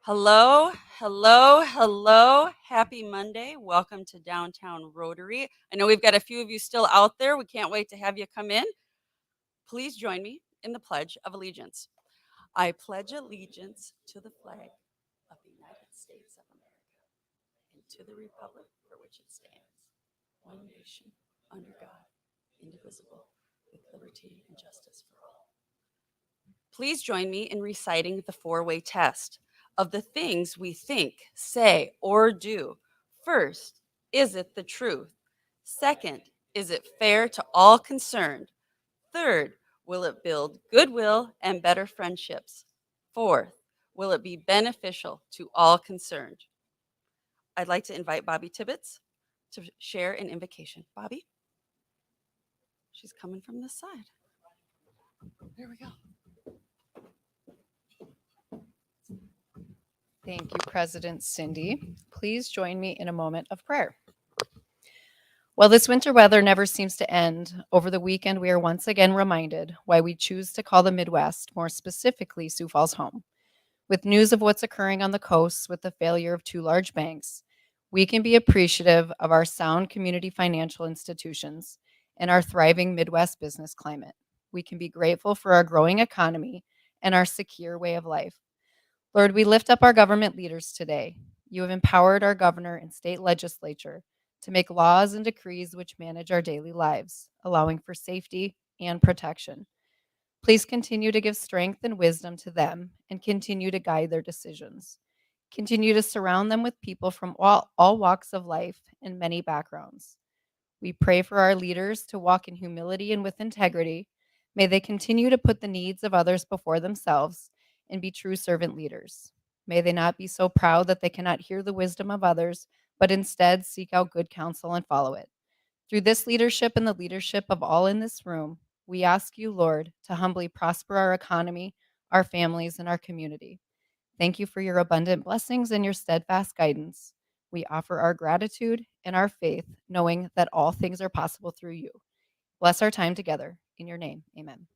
Hello, hello, hello. Happy Monday. Welcome to Downtown Rotary. I know we've got a few of you still out there. We can't wait to have you come in. Please join me in the Pledge of Allegiance. I pledge allegiance to the flag of the United States of America and to the republic for which it stands, one nation, under God, indivisible, with liberty and justice for all. Please join me in reciting the four-way test of the things we think, say, or do. First, is it the truth? Second, is it fair to all concerned? Third, will it build goodwill and better friendships? Fourth, will it be beneficial to all concerned? I'd like to invite Bobby Tibbetts to share an invocation. Bobby? She's coming from this side. There we go. Thank you, President Cindy. Please join me in a moment of prayer. While this winter weather never seems to end, over the weekend we are once again reminded why we choose to call the Midwest, more specifically Sioux Falls, home. With news of what's occurring on the coast with the failure of two large banks, we can be appreciative of our sound community financial institutions and our thriving Midwest business climate. We can be grateful for our growing economy and our secure way of life. Lord, we lift up our government leaders today. You have empowered our governor and state legislature to make laws and decrees which manage our daily lives, allowing for safety and protection. Please continue to give strength and wisdom to them and continue to guide their decisions. Continue to surround them with people from all walks of life and many backgrounds. We pray for our leaders to walk in humility and with integrity. May they continue to put the needs of others before themselves and be true servant leaders. May they not be so proud that they cannot hear the wisdom of others, but instead seek out good counsel and follow it. Through this leadership and the leadership of all in this room, we ask you, Lord, to humbly prosper our economy, our families, and our community. Thank you for your abundant blessings and your steadfast guidance. We offer our gratitude and our faith, knowing that all things are possible through you. Bless our time together. In your name, amen.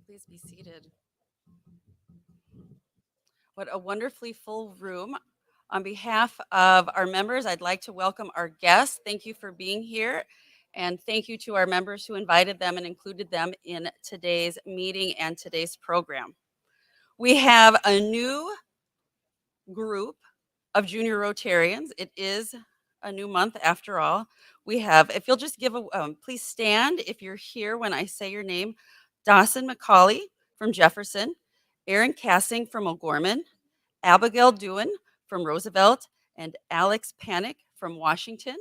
Please be seated. What a wonderfully full room. On behalf of our members, I'd like to welcome our guests. Thank you for being here. And thank you to our members who invited them and included them in today's meeting and today's program. We have a new group of junior Rotarians. It is a new month after all. We have, if you'll just please stand if you're here when I say your name, Dawson McCauley from Jefferson, Aaron Cassing from O'Gorman, Abigail Dewan from Roosevelt, and Alex Panic from Washington.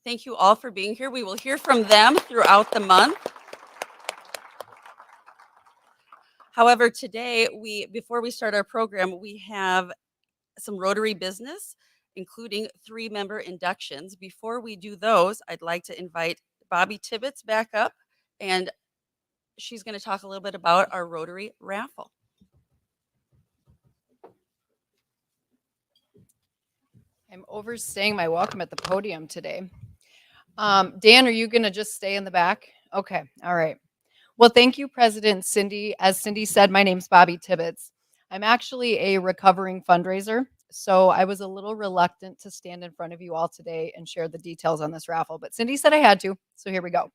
Thank you all for being here. We will hear from them throughout the month. However, today, before we start our program, we have some Rotary business, including 3-member inductions. Before we do those, I'd like to invite Bobby Tibbetts back up, and she's going to talk a little bit about our Rotary raffle. I'm overstaying my welcome at the podium today. Dan, are you going to just stay in the back? Okay, all right. Well, thank you, President Cindy. As Cindy said, my name's Bobby Tibbetts. I'm actually a recovering fundraiser, so I was a little reluctant to stand in front of you all today and share the details on this raffle, but Cindy said I had to, so here we go.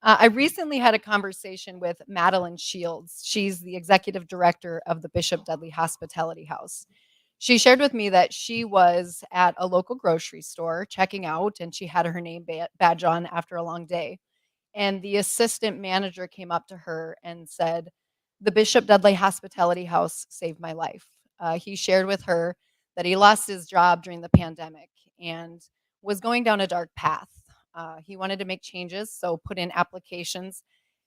I recently had a conversation with Madeline Shields. She's the executive director of the Bishop Dudley Hospitality House. She shared with me that she was at a local grocery store checking out, and she had her name badge on after a long day. And the assistant manager came up to her and said, "The Bishop Dudley Hospitality House saved my life." He shared with her that he lost his job during the pandemic and was going down a dark path. He wanted to make changes, so put in applications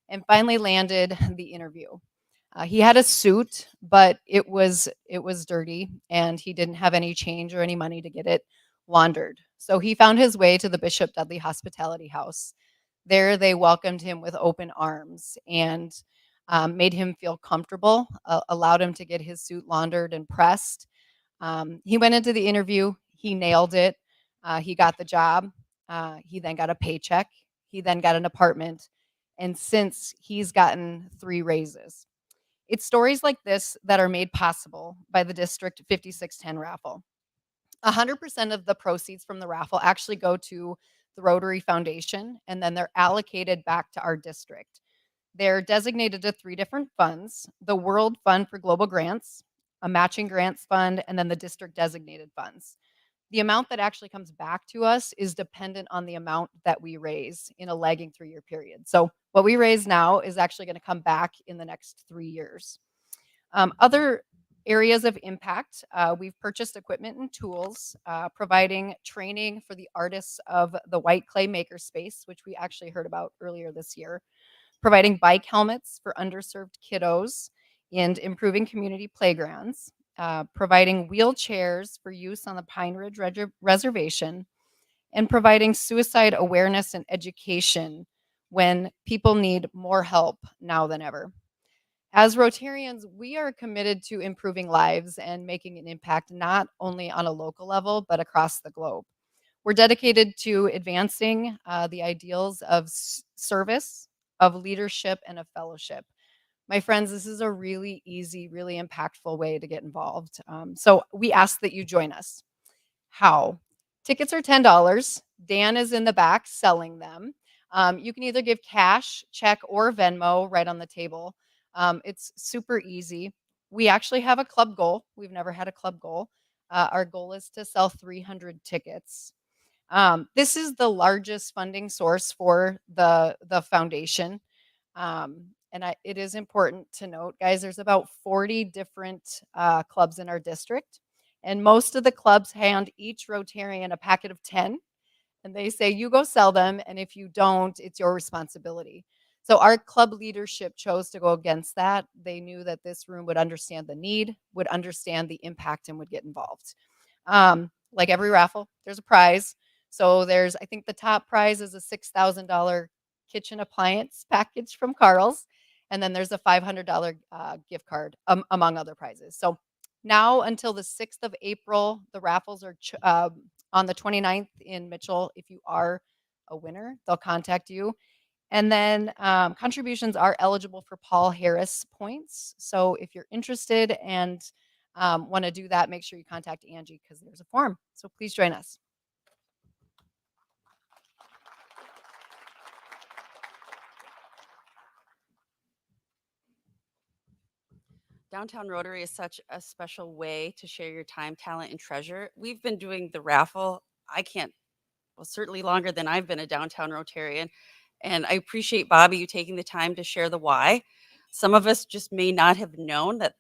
and finally landed the interview. He had a suit, but it was dirty, and he didn't have any change or any money to get it laundered. So he found his way to the Bishop Dudley Hospitality House. There, they welcomed him with open arms and made him feel comfortable, allowed him to get his suit laundered and pressed. He went into the interview. He nailed it. He got the job. He then got a paycheck. He then got an apartment, and since he's gotten 3 raises. It's stories like this that are made possible by the District 5610 raffle. 100% of the proceeds from the raffle actually go to the Rotary Foundation, and then they're allocated back to our district. They're designated to 3 different funds: the World Fund for Global Grants, a matching grants fund, and then the district designated funds. The amount that actually comes back to us is dependent on the amount that we raise in a lagging 3-year period. So what we raise now is actually going to come back in the next 3 years. Other areas of impact, we've purchased equipment and tools, providing training for the artists of the white clay makerspace, which we actually heard about earlier this year, providing bike helmets for underserved kiddos, and improving community playgrounds, providing wheelchairs for use on the Pine Ridge Reservation, and providing suicide awareness and education when people need more help now than ever. As Rotarians, we are committed to improving lives and making an impact not only on a local level, but across the globe. We're dedicated to advancing the ideals of service, of leadership, and of fellowship. My friends, this is a really easy, really impactful way to get involved. So we ask that you join us. How? Tickets are $10. Dan is in the back selling them. You can either give cash, check, or Venmo right on the table. It's super easy. We actually have a club goal. We've never had a club goal. Our goal is to sell 300 tickets. This is the largest funding source for the foundation. It is important to note, guys, there's about 40 different clubs in our district. And most of the clubs hand each Rotarian a packet of 10. And they say, you go sell them. And if you don't, it's your responsibility. So our club leadership chose to go against that. They knew that this room would understand the need, would understand the impact, and would get involved. Like every raffle, there's a prize. So I think the top prize is a $6,000 kitchen appliance package from Carl's. And then there's a $500 gift card, among other prizes. So now until the 6th of April, the raffles are on the 29th in Mitchell. If you are a winner, they'll contact you. And then contributions are eligible for Paul Harris points. So if you're interested and want to do that, make sure you contact Angie because there's a form. So please join us. Downtown Rotary is such a special way to share your time, talent, and treasure. We've been doing the raffle, certainly longer than I've been a downtown Rotarian. And I appreciate, Bobby, you taking the time to share the why. Some of us just may not have known that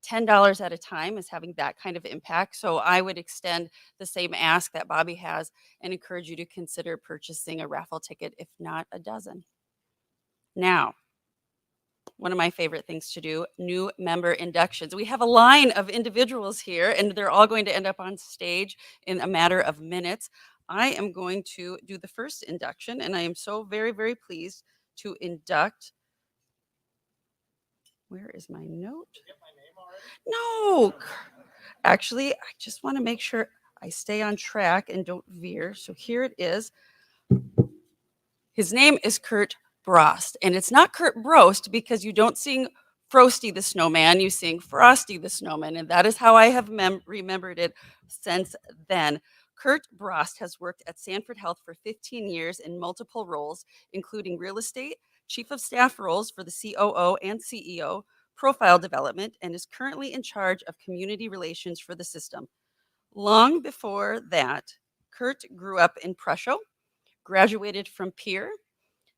$10 at a time is having that kind of impact. So I would extend the same ask that Bobby has and encourage you to consider purchasing a raffle ticket, if not a dozen. Now, one of my favorite things to do, new member inductions. We have a line of individuals here, and they're all going to end up on stage in a matter of minutes. I am going to do the first induction, and I am so very, very pleased to induct. Where is my note? Did you get my name already? No. Actually, I just want to make sure I stay on track and don't veer. So here it is. His name is Kurt Brost, and it's not Kurt Brost because you don't sing Frosty the Snowman, you sing Frosty the Snowman, and that is how I have remembered it since then. Kurt Brost has worked at Sanford Health for 15 years in multiple roles, including real estate, chief of staff roles for the COO and CEO, profile development, and is currently in charge of community relations for the system. Long before that, Kurt grew up in Prussia, graduated from Pierre,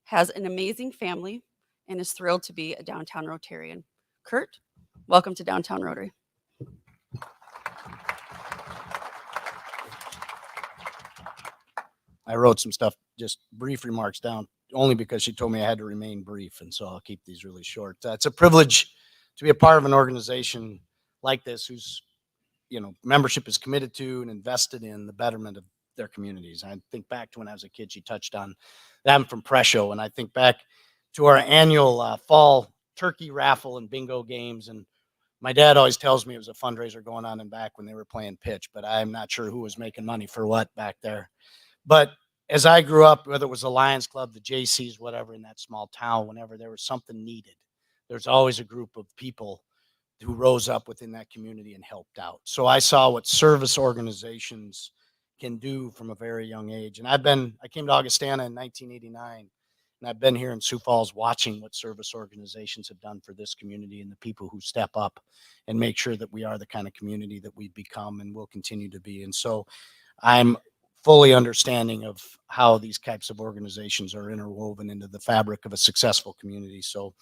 has an amazing family, and is thrilled to be a downtown Rotarian. Kurt, welcome to Downtown Rotary. I wrote some stuff, just brief remarks down, only because she told me I had to remain brief, and so I'll keep these really short. It's a privilege to be a part of an organization like this whose membership is committed to and invested in the betterment of their communities. I think back to when I was a kid, she touched on that. I'm from Presho, and I think back to our annual fall turkey raffle and bingo games. And my dad always tells me it was a fundraiser going on in back when they were playing pitch, but I'm not sure who was making money for what back there. But as I grew up, whether it was the Lions Club, the JCs, whatever, in that small town, whenever there was something needed, there's always a group of people who rose up within that community and helped out. So I saw what service organizations can do from a very young age. And I came to Augustana in 1989, and I've been here in Sioux Falls watching what service organizations have done for this community and the people who step up and make sure that we are the kind of community that we've become and will continue to be. And so I'm fully understanding of how these types of organizations are interwoven into the fabric of a successful community. So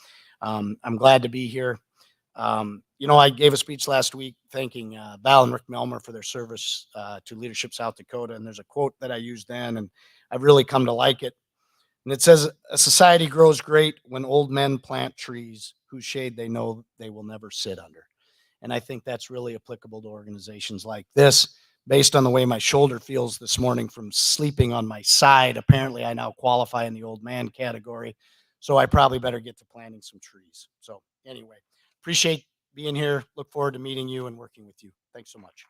I'm glad to be here. I gave a speech last week thanking Val and Rick Melmer for their service to Leadership South Dakota. And there's a quote that I used then, and I've really come to like it. And it says, "A society grows great when old men plant trees whose shade they know they will never sit under." And I think that's really applicable to organizations like this. Based on the way my shoulder feels this morning from sleeping on my side, apparently I now qualify in the old man category. So I probably better get to planting some trees. So anyway, appreciate being here. Look forward to meeting you and working with you. Thanks so much.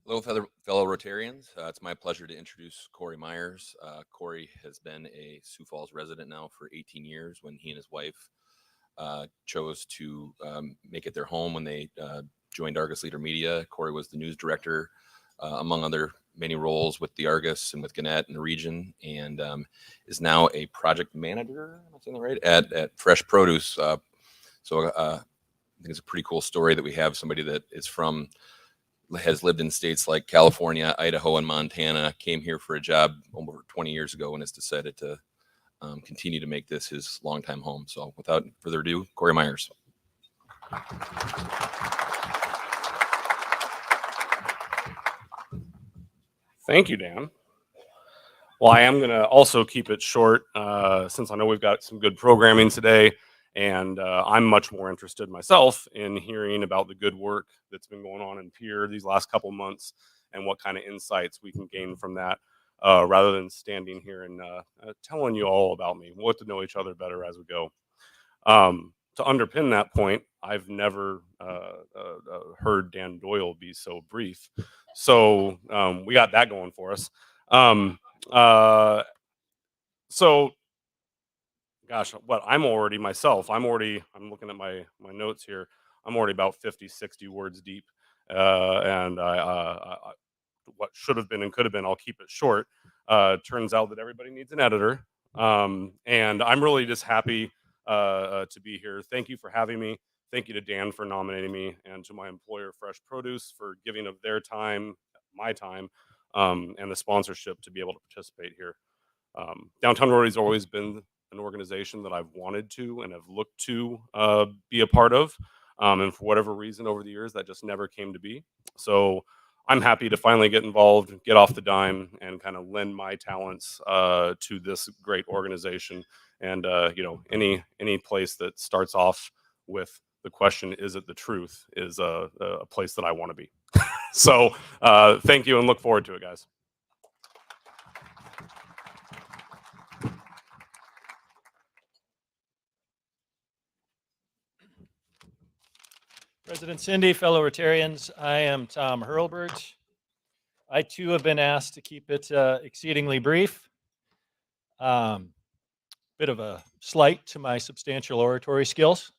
Hello, fellow Rotarians. It's my pleasure to introduce Corey Myers. Corey has been a Sioux Falls resident now for 18 years. When he and his wife chose to make it their home when they joined Argus Leader Media. Corey was the news director, among other many roles with the Argus and with Gannett in the region, and is now a project manager, am I saying that right, at Fresh Produce. I think it's a pretty cool story that we have somebody that has lived in states like California, Idaho, and Montana, came here for a job over 20 years ago and has decided to continue to make this his longtime home. So without further ado, Corey Myers. Thank you, Dan. Well, I am going to also keep it short since I know we've got some good programming today. And I'm much more interested myself in hearing about the good work that's been going on in Pierre these last couple months and what kind of insights we can gain from that rather than standing here and telling you all about me. We'll get to know each other better as we go. To underpin that point, I've never heard Dan Doyle be so brief. So we got that going for us. Gosh, what I'm looking at my notes here. I'm already about 50, 60 words deep. And what should have been and could have been, I'll keep it short. Turns out that everybody needs an editor. And I'm really just happy to be here. Thank you for having me. Thank you to Dan for nominating me, and to my employer, Fresh Produce, for giving of their time, my time, and the sponsorship to be able to participate here. Downtown Rotary's always been an organization that I've wanted to and have looked to be a part of. And for whatever reason over the years, that just never came to be. So I'm happy to finally get involved, get off the dime, and kind of lend my talents to this great organization. And any place that starts off with the question, "Is it the truth?" is a place that I want to be. So thank you, and look forward to it, guys. President Cindy, fellow Rotarians, I am Tom Hurlbert. I too have been asked to keep it exceedingly brief. Bit of a slight to my substantial oratory skills.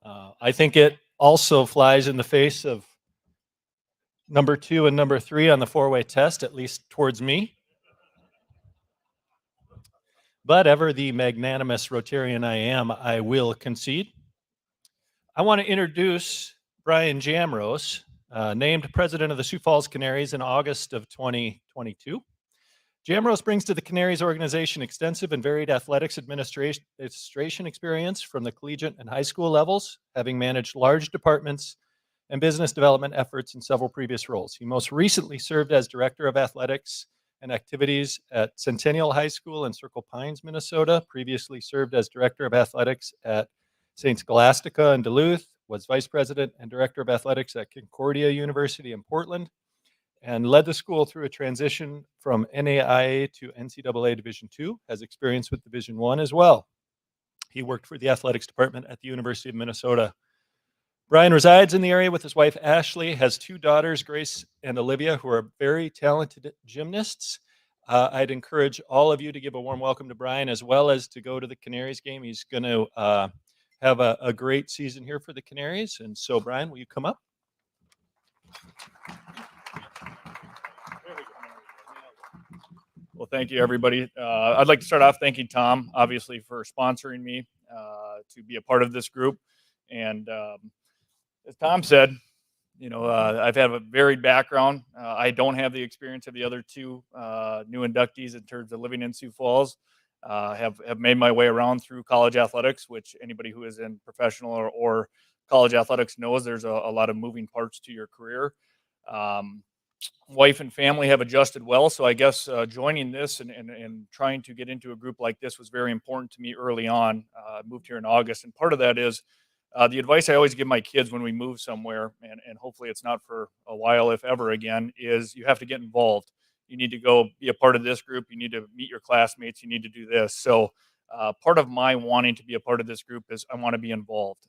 I think it also flies in the face of number 2 and number 3 on the 4-way test, at least towards me. But ever the magnanimous Rotarian I am, I will concede. I want to introduce Brian Jamrose, named president of the Sioux Falls Canaries in August of 2022. Jamrose brings to the Canaries organization extensive and varied athletics administration experience from the collegiate and high school levels, having managed large departments and business development efforts in several previous roles. He most recently served as director of athletics and activities at Centennial High School in Circle Pines, Minnesota, previously served as director of athletics at St. Scholastica in Duluth, was vice president and director of athletics at Concordia University in Portland, and led the school through a transition from NAIA to NCAA Division II, has experience with Division I as well. He worked for the athletics department at the University of Minnesota. Brian resides in the area with his wife, Ashley, has 2 daughters, Grace and Olivia, who are very talented gymnasts. I'd encourage all of you to give a warm welcome to Brian, as well as to go to the Canaries game. He's going to have a great season here for the Canaries. And so, Brian, will you come up? Well, thank you, everybody. I'd like to start off thanking Tom, obviously, for sponsoring me to be a part of this group. And as Tom said, I've had a varied background. I don't have the experience of the other 2 new inductees in terms of living in Sioux Falls. Have made my way around through college athletics, which anybody who is in professional or college athletics knows there's a lot of moving parts to your career. Wife and family have adjusted well, so I guess joining this and trying to get into a group like this was very important to me early on. I moved here in August, and part of that is the advice I always give my kids when we move somewhere, and hopefully it's not for a while, if ever again, is you have to get involved. You need to go be a part of this group. You need to meet your classmates. You need to do this. So part of my wanting to be a part of this group is I want to be involved.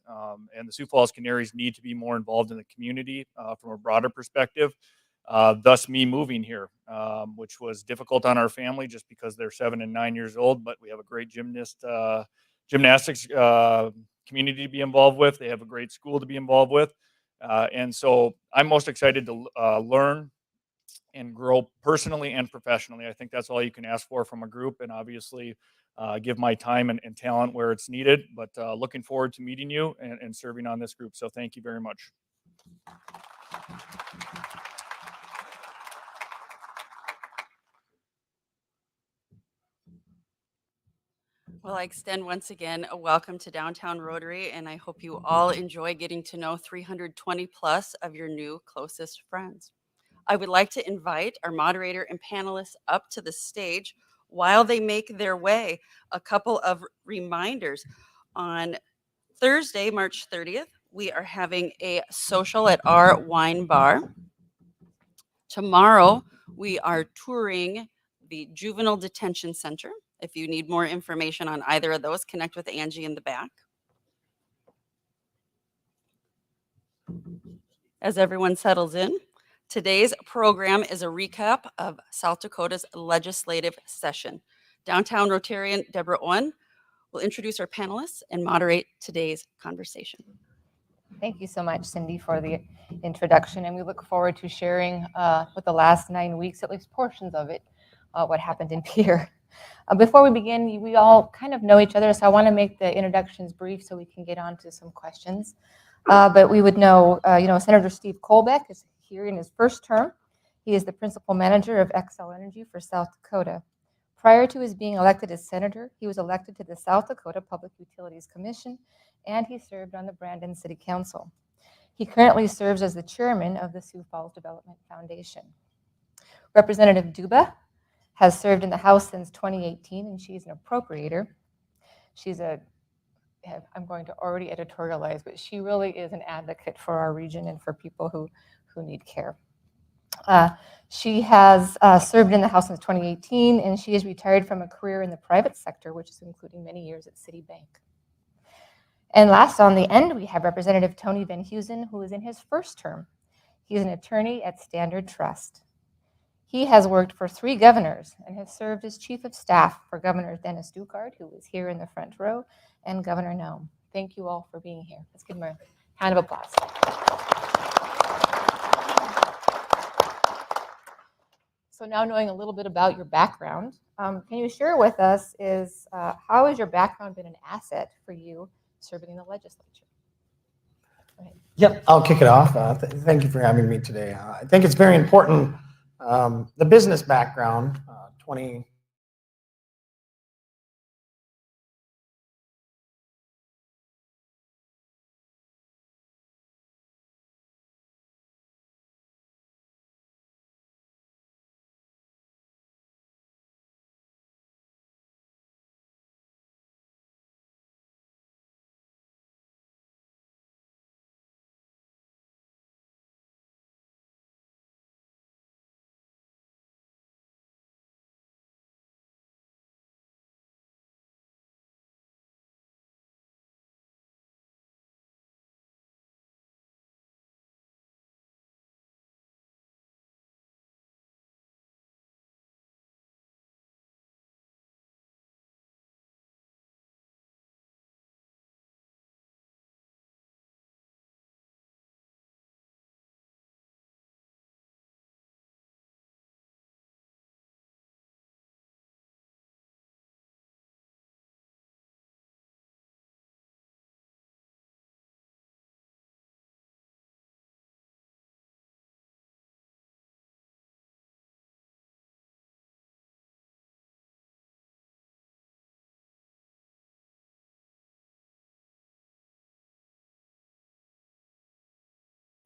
And the Sioux Falls Canaries need to be more involved in the community from a broader perspective. Thus me moving here, which was difficult on our family just because they're 7 and 9 years old, but we have a great gymnastics community to be involved with. They have a great school to be involved with. And so I'm most excited to learn and grow personally and professionally. I think that's all you can ask for from a group, and obviously give my time and talent where it's needed. But looking forward to meeting you and serving on this group. So thank you very much. Well, I extend once again a welcome to Downtown Rotary, and I hope you all enjoy getting to know 320 plus of your new closest friends. I would like to invite our moderator and panelists up to the stage. While they make their way, a couple of reminders. On Thursday, March 30th, we are having a social at our wine bar. Tomorrow, we are touring the Juvenile Detention Center. If you need more information on either of those, connect with Angie in the back. As everyone settles in, today's program is a recap of South Dakota's legislative session. Downtown Rotarian Debra Owen will introduce our panelists and moderate today's conversation. Thank you so much, Cindy, for the introduction, and we look forward to sharing with the last 9 weeks, at least portions of it, what happened in Pierre. Before we begin, we all kind of know each other, so I want to make the introductions brief so we can get on to some questions. But we would know, Senator Steve Kolbeck is here in his first term. He is the principal manager of Xcel Energy for South Dakota. Prior to his being elected as senator, he was elected to the South Dakota Public Utilities Commission, and he served on the Brandon City Council. He currently serves as the chairman of the Sioux Falls Development Foundation. Representative Duba has served in the House since 2018, and she's an appropriator. I'm going to already editorialize, but she really is an advocate for our region and for people who need care. She has served in the House since 2018, and she is retired from a career in the private sector, which is including many years at Citibank. And last on the end, we have Representative Tony Venhuizen, who is in his first term. He's an attorney at Standard Trust. He has worked for 3 governors and has served as chief of staff for Governor Dennis Ducard, who is here in the front row, and Governor Noem. Thank you all for being here. Let's give him a hand of applause. So now knowing a little bit about your background, can you share with us how has your background been an asset for you serving in the legislature? Yep, I'll kick it off. Thank you for having me today. I think it's very important, the business background, 20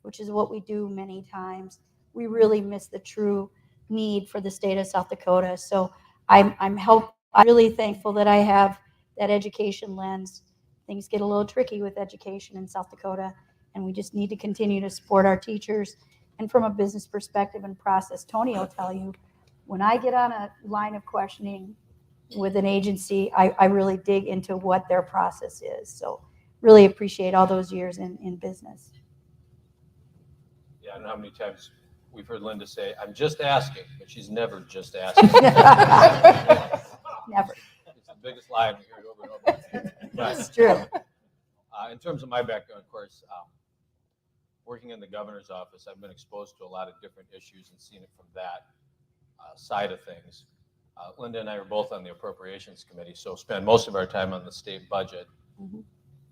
which is what we do many times, we really miss the true need for the state of South Dakota. So I'm really thankful that I have that education lens. Things get a little tricky with education in South Dakota, and we just need to continue to support our teachers. And from a business perspective and process, Tony will tell you, when I get on a line of questioning with an agency, I really dig into what their process is. So really appreciate all those years in business. Yeah, I don't know how many times we've heard Linda say, "I'm just asking," but she's never just asking. Never. It's the biggest lie we hear over and over. That's true. In terms of my background, of course, working in the governor's office, I've been exposed to a lot of different issues and seen it from that side of things. Linda and I are both on the appropriations committee, so spend most of our time on the state budget. Mm-hmm.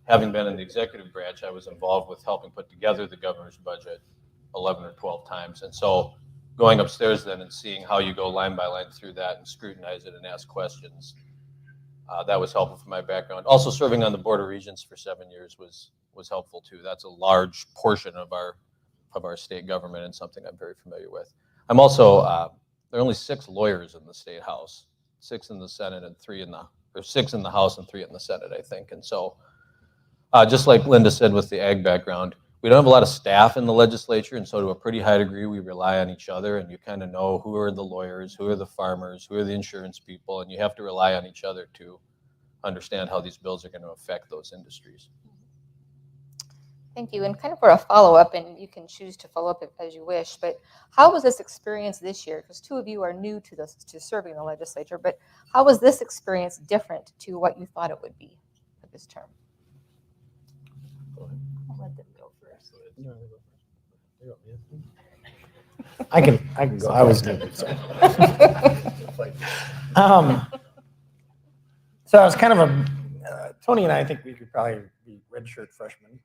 Having been in the executive branch, I was involved with helping put together the governor's budget 11 or 12 times. And so going upstairs then and seeing how you go line by line through that and scrutinize it and ask questions, that was helpful for my background. Also serving on the Board of Regents for 7 years was helpful too. That's a large portion of our state government and something I'm very familiar with. I'm also, there are only 6 lawyers in the state house, 6 in the Senate and 6 in the House and 3 in the Senate, I think. And so just like Linda said with the ag background, we don't have a lot of staff in the legislature, and so to a pretty high degree, we rely on each other, and you kind of know who are the lawyers, who are the farmers, who are the insurance people, and you have to rely on each other to understand how these bills are going to affect those industries. Thank you. And kind of for a follow-up, and you can choose to follow up as you wish, but how was this experience this year? Because 2 of you are new to serving in the legislature, but how was this experience different to what you thought it would be for this term? I'll let them go first. I can go. I was good. So I was kind of Tony and I think we could probably be redshirt freshmen.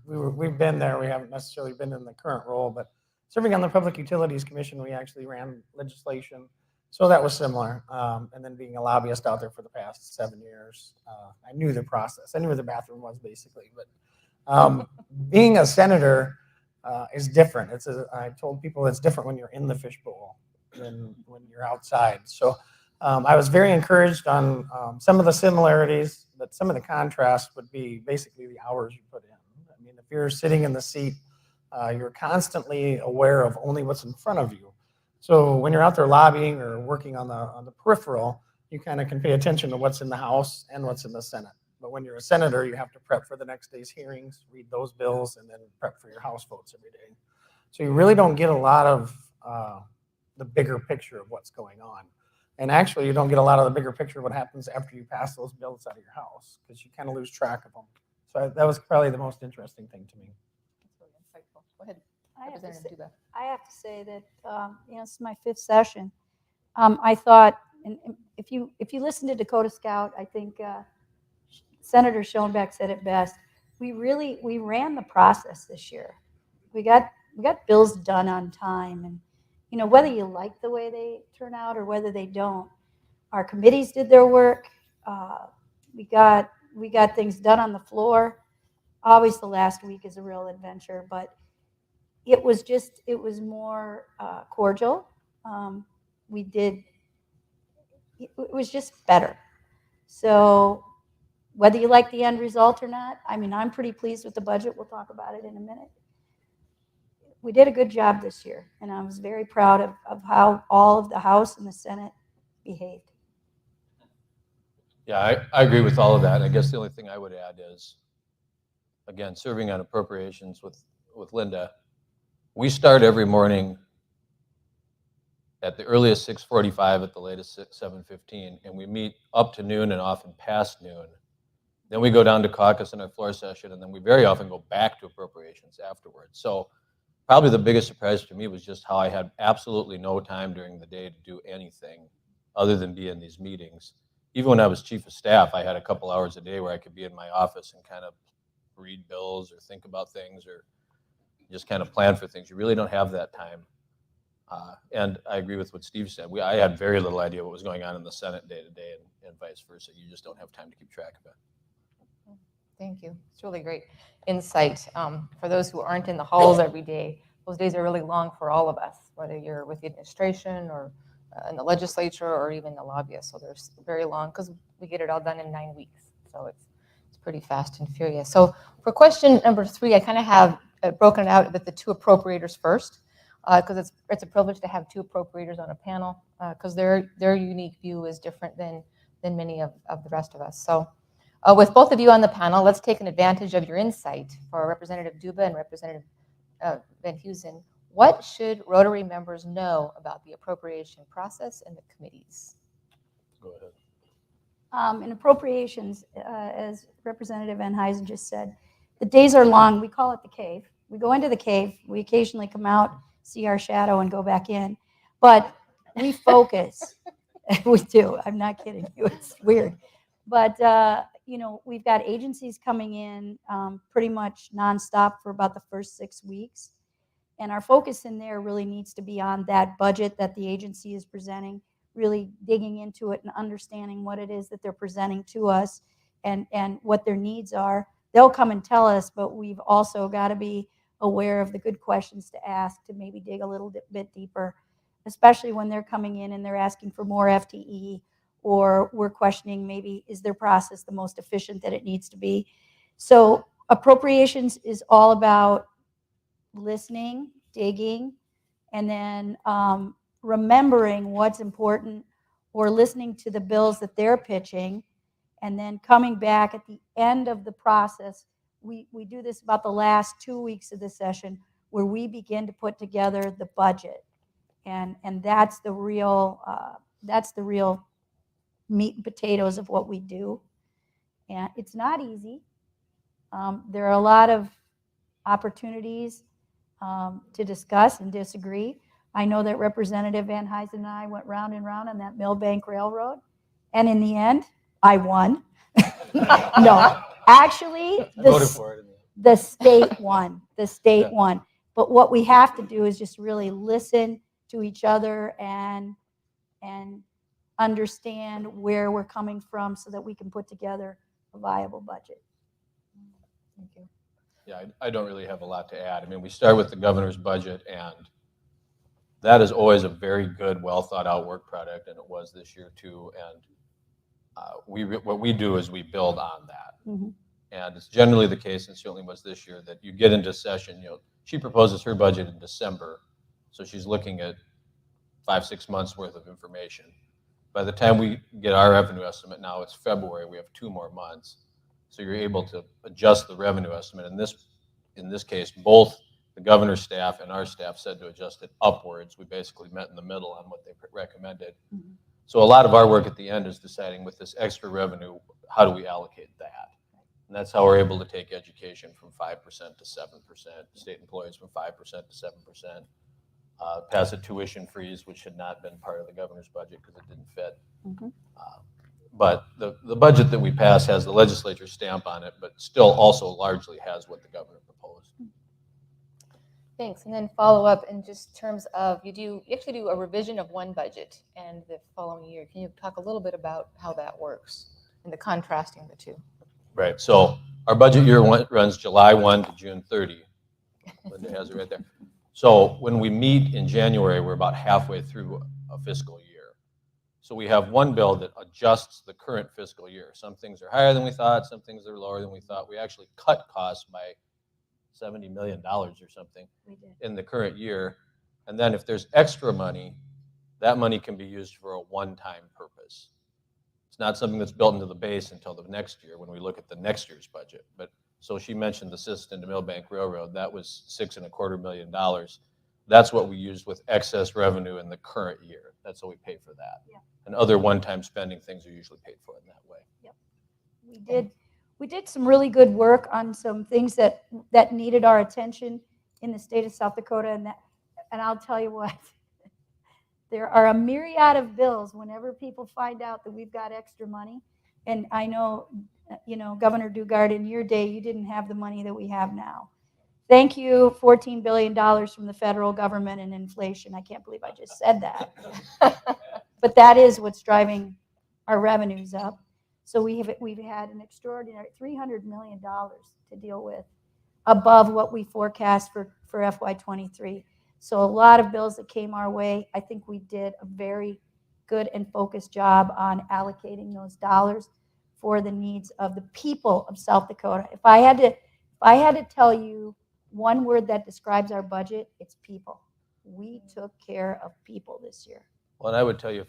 We've been there. We haven't necessarily been in the current role, but serving on the Public Utilities Commission, we actually ran legislation. So that was similar. And then being a lobbyist out there for the past 7 years, I knew the process. I knew where the bathroom was basically, but being a senator is different. I told people it's different when you're in the fishbowl than when you're outside. So I was very encouraged on some of the similarities, but some of the contrast would be basically the hours you put in. I mean, if you're sitting in the seat, you're constantly aware of only what's in front of you. So when you're out there lobbying or working on the peripheral, you kind of can pay attention to what's in the House and what's in the Senate. But when you're a senator, you have to prep for the next day's hearings, read those bills, and then prep for your House votes every day. So you really don't get a lot of the bigger picture of what's going on. And actually, you don't get a lot of the bigger picture of what happens after you pass those bills out of your House, because you kind of lose track of them. So that was probably the most interesting thing to me. That's really insightful. Go ahead, I have Representative Duba. to say that this is my 5th session. I thought, and if you listen to Dakota Scout, I think Senator Schoenbeck said it best. We ran the process this year. We got bills done on time, and whether you like the way they turn out or whether they don't, our committees did their work. We got things done on the floor. Always the last week is a real adventure, but it was more cordial. It was just better. So whether you like the end result or not, I mean, I'm pretty pleased with the budget. We'll talk about it in a minute. We did a good job this year, and I was very proud of how all of the House and the Senate behaved. Yeah, I agree with all of that. I guess the only thing I would add is, again, serving on appropriations with Linda, we start every morning at the earliest 6:45, at the latest 7:15, and we meet up to noon and often past noon. Then we go down to caucus in our floor session, and then we very often go back to appropriations afterwards. So probably the biggest surprise to me was just how I had absolutely no time during the day to do anything other than be in these meetings. Even when I was chief of staff, I had a couple hours a day where I could be in my office and kind of read bills or think about things or just kind of plan for things. You really don't have that time. And I agree with what Steve said. I had very little idea what was going on in the Senate day to day and vice versa. You just don't have time to keep track of it. Thank you. It's really great insight. For those who aren't in the halls every day, those days are really long for all of us, whether you're with the administration or in the legislature or even the lobbyists. So they're very long because we get it all done in 9 weeks. So it's pretty fast and furious. So for question number 3, I kind of have broken it out with the 2 appropriators first, because it's a privilege to have 2 appropriators on a panel, because their unique view is different than many of the rest of us. So with both of you on the panel, let's take an advantage of your insight. For Representative Duba and Representative Venhuizen, what should Rotary members know about the appropriation process and the committees? Go ahead. In appropriations, as Representative Venhuizen just said, the days are long. We call it the cave. We go into the cave. We occasionally come out, see our shadow, and go back in. But we focus. We do. I'm not kidding you. It's weird. But, we've got agencies coming in pretty much nonstop for about the first 6 weeks. And our focus in there really needs to be on that budget that the agency is presenting, really digging into it and understanding what it is that they're presenting to us and what their needs are. They'll come and tell us, but we've also got to be aware of the good questions to ask to maybe dig a little bit deeper, especially when they're coming in and they're asking for more FTE, or we're questioning maybe is their process the most efficient that it needs to be. So appropriations is all about listening, digging, and then remembering what's important, or listening to the bills that they're pitching, and then coming back at the end of the process. We do this about the last 2 weeks of the session, where we begin to put together the budget, and that's the real meat and potatoes of what we do. And it's not easy. There are a lot of opportunities to discuss and disagree. I know that Representative Venhuizen and I went round and round on that Millbank Railroad, and in the end, I won. No, actually, the state won. The state won. But what we have to do is just really listen to each other and understand where we're coming from so that we can put together a viable budget. Thank you. Yeah, I don't really have a lot to add. I mean, we start with the governor's budget, and that is always a very good, well thought out work product, and it was this year too. And what we do is we build on that. Mm-hmm. And it's generally the case, and certainly was this year, that you get into session. She proposes her budget in December, so she's looking at 5-6 months worth of information. By the time we get our revenue estimate, now it's February, we have 2 more months. So you're able to adjust the revenue estimate. In this case, both the governor's staff and our staff said to adjust it upwards. We basically met in the middle on what they recommended. Mm-hmm. So a lot of our work at the end is deciding, with this extra revenue, how do we allocate that? And that's how we're able to take education from 5% to 7%, state employees from 5% to 7%, pass a tuition freeze, which had not been part of the governor's budget because it didn't fit. Mm-hmm. But the budget that we pass has the legislature stamp on it, but still also largely has what the governor proposed. Thanks. And then follow up in just terms of you actually do a revision of one budget and the following year. Can you talk a little bit about how that works and the contrasting the two? Right. So our budget year runs July 1 to June 30. Linda has it right there. So when we meet in January, we're about halfway through a fiscal year. So we have one bill that adjusts the current fiscal year. Some things are higher than we thought, some things are lower than we thought. We actually cut costs by $70 million or something in the current year. And then if there's extra money, that money can be used for a one-time purpose. It's not something that's built into the base until the next year when we look at the next year's budget. But so she mentioned the system to Millbank Railroad. That was $6.25 million. That's what we used with excess revenue in the current year. That's how we pay for that. Yeah. And other one-time spending things are usually paid for in that way. Yep. We did some really good work on some things that needed our attention in the state of South Dakota, and I'll tell you what, there are a myriad of bills whenever people find out that we've got extra money. And I know, Governor Dugard, in your day, you didn't have the money that we have now. Thank you, $14 billion from the federal government and inflation. I can't believe I just said that. But that is what's driving our revenues up. So we've had an extraordinary $300 million to deal with, above what we forecast for FY23. So a lot of bills that came our way. I think we did a very good and focused job on allocating those dollars for the needs of the people of South Dakota. If I had to tell you one word that describes our budget, it's people. We took care of people this year. Well, and I would tell you,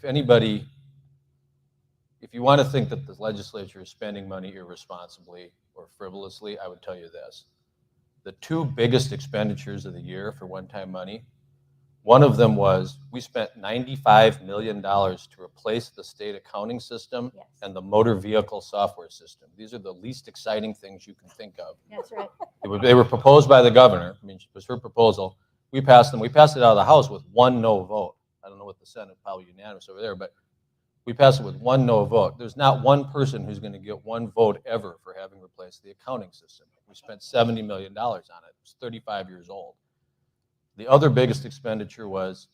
if you want to think that the legislature is spending money irresponsibly or frivolously, I would tell you this. The two biggest expenditures of the year for one-time money, one of them was we spent $95 million to replace the state accounting system and the motor vehicle software system. These are the least exciting things you can think of. That's right. They were proposed by the governor. I mean, it was her proposal. We passed them. We passed it out of the House with one no vote. I don't know what the Senate, probably unanimous over there, but we passed it with one no vote. There's not one person who's going to get one vote ever for having replaced the accounting system. We spent $70 million on it. It was 35 years old. The other biggest expenditure was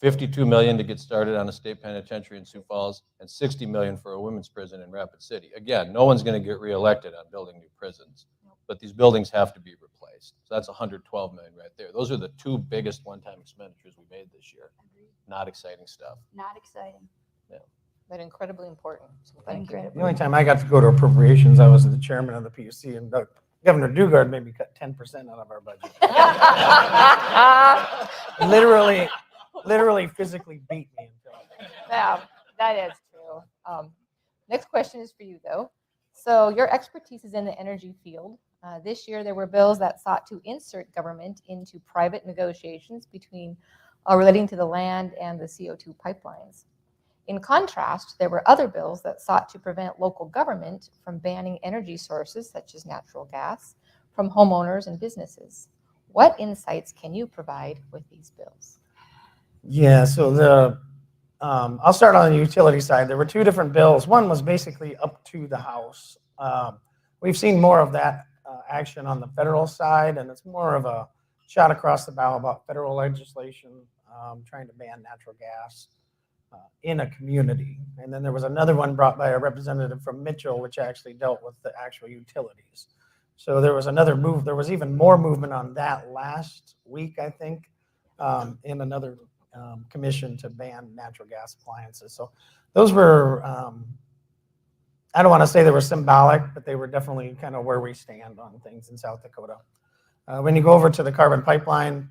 $52 million to get started on a state penitentiary in Sioux Falls and $60 million for a women's prison in Rapid City. Again, no one's going to get reelected on building new prisons, but these buildings have to be replaced. So that's $112 million right there. Those are the two biggest one-time expenditures we made this year. Not exciting stuff. Not exciting. Yeah. But incredibly important. So thank you. The only time I got to go to appropriations, I was the chairman of the PUC, and Governor Dugard made me cut 10% out of our budget. literally physically beat me. Yeah, that is true. Next question is for you, though. So your expertise is in the energy field. This year, there were bills that sought to insert government into private negotiations between relating to the land and the CO2 pipelines. In contrast, there were other bills that sought to prevent local government from banning energy sources such as natural gas from homeowners and businesses. What insights can you provide with these bills? Yeah, so I'll start on the utility side. There were two different bills. One was basically up to the House. We've seen more of that action on the federal side, and it's more of a shot across the bow about federal legislation trying to ban natural gas in a community. And then there was another one brought by a representative from Mitchell, which actually dealt with the actual utilities. So there was another move. There was even more movement on that last week, I think, in another commission to ban natural gas appliances. So those were, I don't want to say they were symbolic, but they were definitely kind of where we stand on things in South Dakota. When you go over to the carbon pipeline,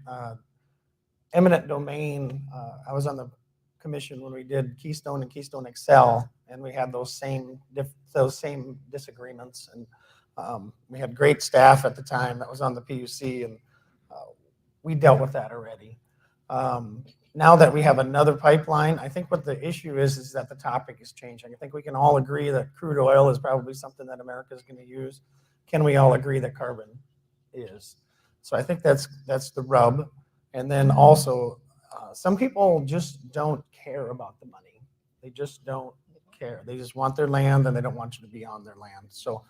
eminent domain, I was on the commission when we did Keystone and Keystone XL, and we had those same disagreements. And we had great staff at the time that was on the PUC, and we dealt with that already. Now that we have another pipeline, I think what the issue is that the topic is changing. I think we can all agree that crude oil is probably something that America is going to use. Can we all agree that carbon is? So I think that's the rub. And then also, some people just don't care about the money. They just don't care. They just want their land, and they don't want you to be on their land. So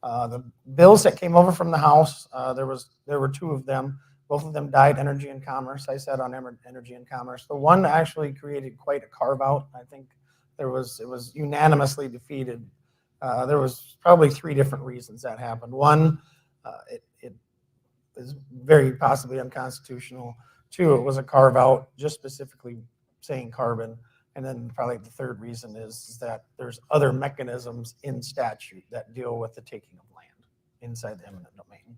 the bills that came over from the House, there were two of them. Both of them died Energy and Commerce. I said on Energy and Commerce. The one actually created quite a carve out. I think it was unanimously defeated. There was probably three different reasons that happened. One, it is very possibly unconstitutional. Two, it was a carve out, just specifically saying carbon. And then probably the third reason is that there's other mechanisms in statute that deal with the taking of land inside the eminent domain.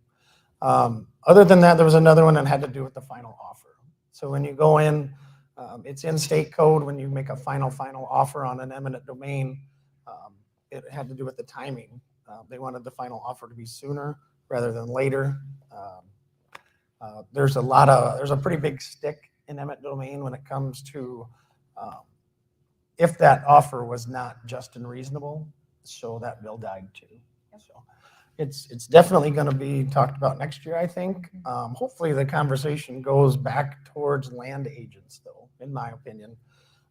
Other than that, there was another one that had to do with the final offer. So when you go in, it's in state code when you make a final offer on an eminent domain, it had to do with the timing. They wanted the final offer to be sooner rather than later. There's a pretty big stick in eminent domain when it comes to if that offer was not just and reasonable. So that bill died too. So it's definitely going to be talked about next year, I think. Hopefully the conversation goes back towards land agents, though, in my opinion.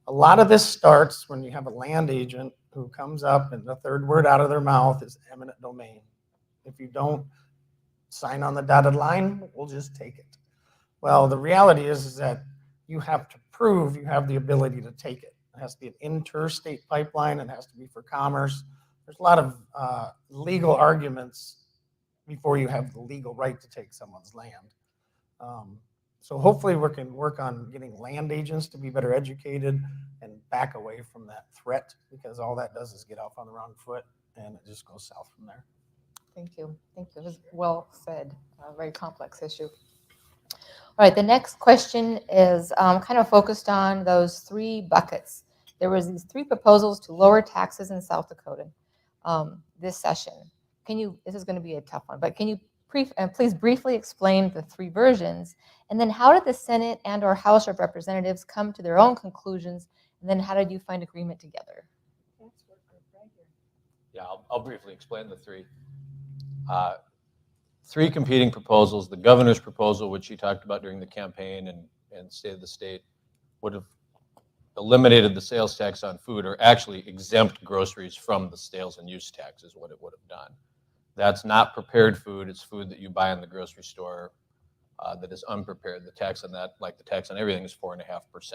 A lot of this starts when you have a land agent who comes up and the third word out of their mouth is eminent domain. If you don't sign on the dotted line, we'll just take it. Well, the reality is that you have to prove you have the ability to take it. It has to be an interstate pipeline. It has to be for commerce. there's a lot of legal arguments before you have the legal right to take someone's land. So hopefully we can work on getting land agents to be better educated and back away from that threat, because all that does is get off on the wrong foot and it just goes south from there. Thank you. Thank you. It was well said. A very complex issue. All right, the next question is kind of focused on those 3 buckets. There was these 3 proposals to lower taxes in South Dakota this session. This is going to be a tough one, but can you please briefly explain the 3 versions? And then how did the Senate and or House of Representatives come to their own conclusions? And then how did you find agreement together? Yeah, I'll briefly explain the 3. 3 competing proposals. The governor's proposal, which he talked about during the campaign and State of the State, would have eliminated the sales tax on food, or actually exempt groceries from the sales and use tax is what it would have done. That's not prepared food. It's food that you buy in the grocery store that is unprepared. The tax on that, like the tax on everything, is 4.5%.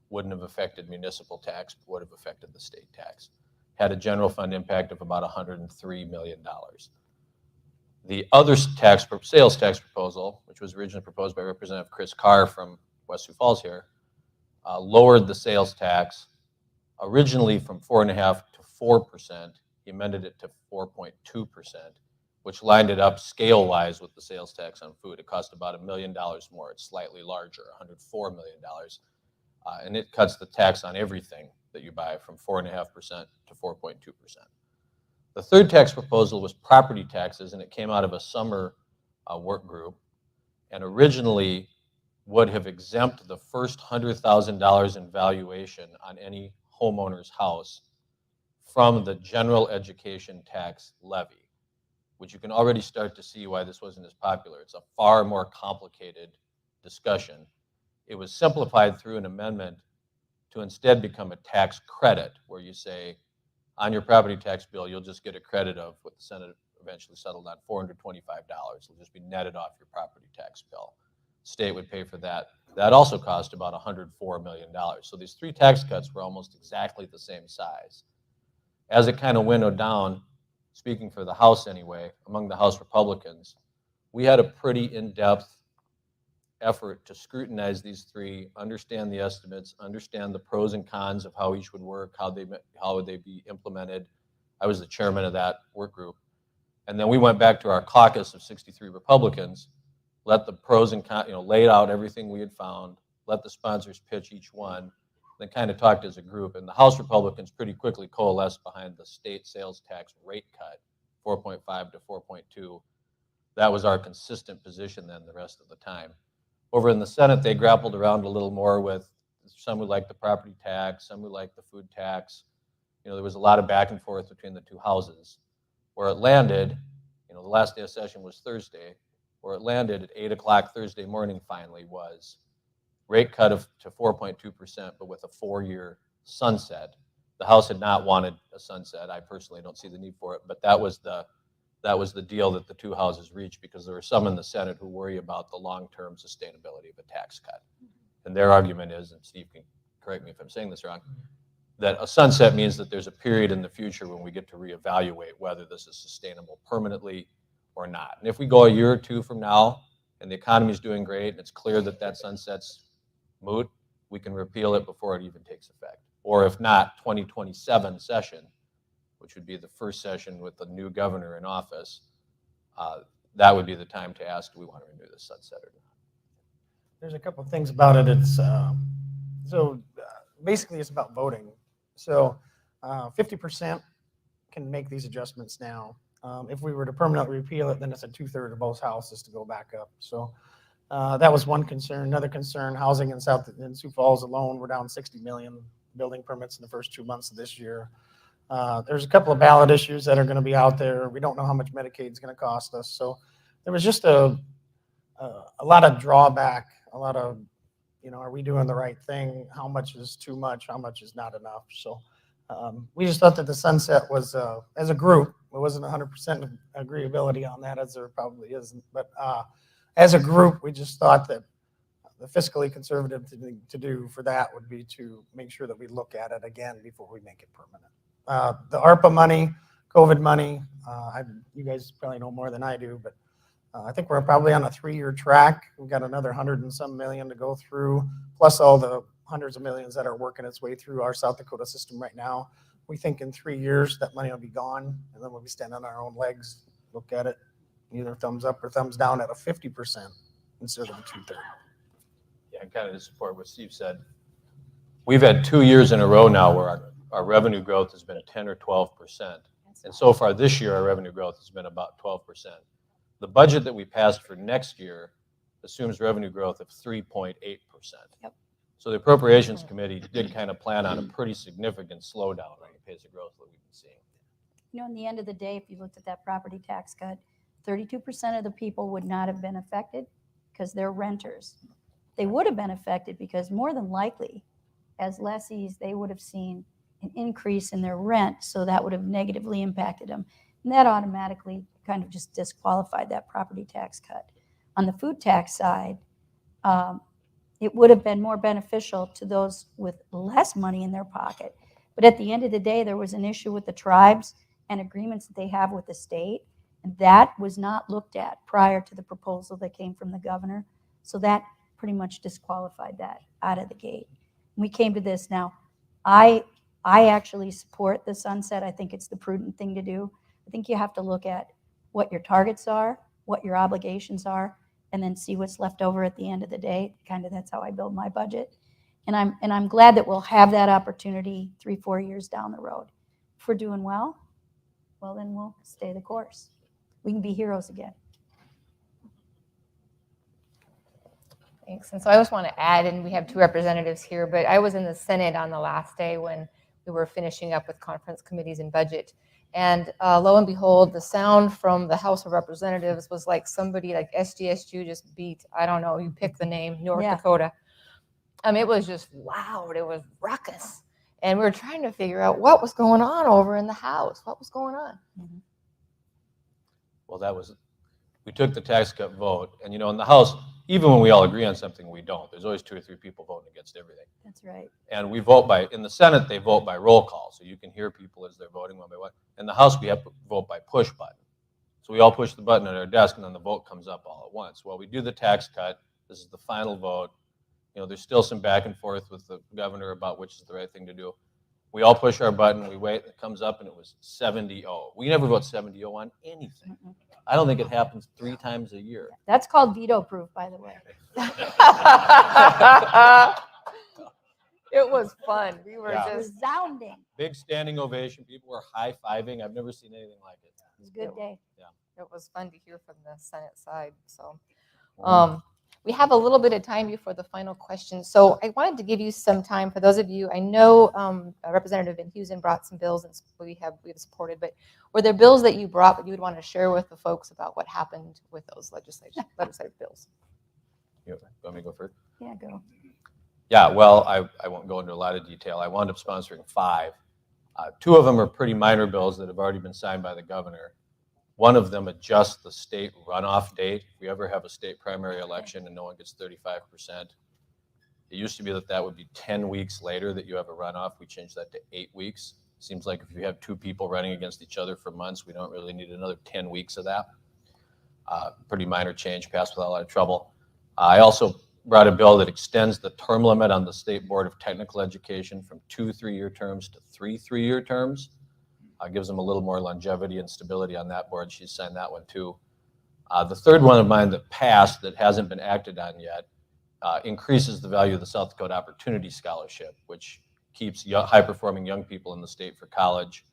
Wouldn't have affected municipal tax, but would have affected the state tax. Had a general fund impact of about $103 million. The other sales tax proposal, which was originally proposed by Representative Chris Carr from West Sioux Falls here, lowered the sales tax originally from 4.5% to 4%. He amended it to 4.2%, which lined it up scale-wise with the sales tax on food. It cost about $1 million more. It's slightly larger, $104 million. And it cuts the tax on everything that you buy from 4.5% to 4.2%. The third tax proposal was property taxes, and it came out of a summer work group, and originally would have exempt the first $100,000 in valuation on any homeowner's house from the general education tax levy, which you can already start to see why this wasn't as popular. It's a far more complicated discussion. It was simplified through an amendment to instead become a tax credit, where you say, on your property tax bill, you'll just get a credit of what the Senate eventually settled on, $425. It'll just be netted off your property tax bill. State would pay for that. That also cost about $104 million. So these 3 tax cuts were almost exactly the same size. As it kind of winnowed down, speaking for the House anyway, among the House Republicans, we had a pretty in-depth effort to scrutinize these 3, understand the estimates, understand the pros and cons of how each would work, how would they be implemented. I was the chairman of that work group. And then we went back to our caucus of 63 Republicans, let the pros and cons, laid out everything we had found, let the sponsors pitch each one, then kind of talked as a group. And the House Republicans pretty quickly coalesced behind the state sales tax rate cut, 4.5 to 4.2. That was our consistent position then the rest of the time. Over in the Senate, they grappled around a little more with some who liked the property tax, some who liked the food tax. There was a lot of back and forth between the 2 houses. Where it landed, the last day of session was Thursday. Where it landed at 8 o'clock Thursday morning finally was rate cut to 4.2%, but with a 4-year sunset. The House had not wanted a sunset. I personally don't see the need for it, but that was the deal that the 2 houses reached, because there were some in the Senate who worry about the long-term sustainability of a tax cut. And their argument is, and Steve can correct me if I'm saying this wrong, that a sunset means that there's a period in the future when we get to reevaluate whether this is sustainable permanently or not. And if we go a year or 2 from now and the economy is doing great and it's clear that that sunset's moot, we can repeal it before it even takes effect. Or if not, 2027 session, which would be the first session with the new governor in office, that would be the time to ask, do we want to renew the sunset or not? There's a couple of things about it. It's basically it's about voting. So 50% can make these adjustments now. If we were to permanently repeal it, then it's a 2/3 of both houses to go back up. So that was one concern. Another concern, housing in Sioux Falls alone, we're down 60 million building permits in the first 2 months of this year. There's a couple of ballot issues that are going to be out there. We don't know how much Medicaid is going to cost us. So there was just a lot of drawback, a lot of, are we doing the right thing? How much is too much? How much is not enough? So we just thought that the sunset was, as a group, it wasn't 100% agreeability on that, as there probably isn't. But as a group, we just thought that the fiscally conservative thing to do for that would be to make sure that we look at it again before we make it permanent. The ARPA money, COVID money. You guys probably know more than I do, but I think we're probably on a 3-year track. We've got another 100 and some million to go through, plus all the hundreds of millions that are working its way through our South Dakota system right now. We think in 3 years that money will be gone, and then we'll be standing on our own legs. Look at it, either thumbs up or thumbs down at a 50% instead of a 2/3. Yeah, and kind of to support what Steve said, we've had 2 years in a row now where our revenue growth has been 10 or 12%. And so far this year, our revenue growth has been about 12%. The budget that we passed for next year assumes revenue growth of 3.8%. Yep. So the Appropriations Committee did kind of plan on a pretty significant slowdown on the pace of growth that we've been seeing. You know, in the end of the day, if you looked at that property tax cut, 32% of the people would not have been affected because they're renters. They would have been affected because more than likely, as lessees, they would have seen an increase in their rent, so that would have negatively impacted them. And that automatically kind of just disqualified that property tax cut. On the food tax side, it would have been more beneficial to those with less money in their pocket. But at the end of the day, there was an issue with the tribes and agreements that they have with the state, and that was not looked at prior to the proposal that came from the governor. So that pretty much disqualified that out of the gate. We came to this now. I actually support the sunset. I think it's the prudent thing to do. I think you have to look at what your targets are, what your obligations are, and then see what's left over at the end of the day. Kind of that's how I build my budget. And I'm glad that we'll have that opportunity 3-4 years down the road. If we're doing well, then we'll stay the course. We can be heroes again. Thanks. And so I just want to add, and we have 2 representatives here, but I was in the Senate on the last day when we were finishing up with conference committees and budget. And lo and behold, the sound from the House of Representatives was like somebody like SDSU just beat, I don't know, you pick the name, North Dakota. It was just loud. It was ruckus. And we were trying to figure out what was going on over in the House. What was going on? Mm-hmm. Well, we took the tax cut vote, and in the House, even when we all agree on something, we don't. There's always 2 or 3 people voting against everything. That's right. And we vote in the Senate, they vote by roll call, so you can hear people as they're voting one by one. In the House, we have to vote by push button. So we all push the button at our desk, and then the vote comes up all at once. Well, we do the tax cut. This is the final vote. There's still some back and forth with the governor about which is the right thing to do. We all push our button, we wait, it comes up, and it was 70-0. We never vote 70-0 on anything. Mm-mm. I don't think it happens 3 times a year. That's called veto proof, by the way. It was fun. We were just Resounding. Big standing ovation. People were high-fiving. I've never seen anything like it. It was a good day. It was fun to hear from the Senate side. So we have a little bit of time before the final question. So I wanted to give you some time for those of you. I know Representative Venhuizen brought some bills and we have supported, but were there bills that you brought that you would want to share with the folks about what happened with those legislative bills? You want me to go first? Yeah, go. Yeah, well, I won't go into a lot of detail. I wound up sponsoring 5. 2 of them are pretty minor bills that have already been signed by the governor. One of them adjusts the state runoff date. If we ever have a state primary election and no one gets 35%, it used to be that would be 10 weeks later that you have a runoff. We changed that to 8 weeks. Seems like if you have 2 people running against each other for months, we don't really need another 10 weeks of that. Pretty minor change, passed without a lot of trouble. I also brought a bill that extends the term limit on the State Board of Technical Education from 2 3-year terms to 3 3-year terms. Gives them a little more longevity and stability on that board. She signed that one too. The third one of mine that passed that hasn't been acted on yet increases the value of the South Dakota Opportunity Scholarship, which keeps high-performing young people in the state for college.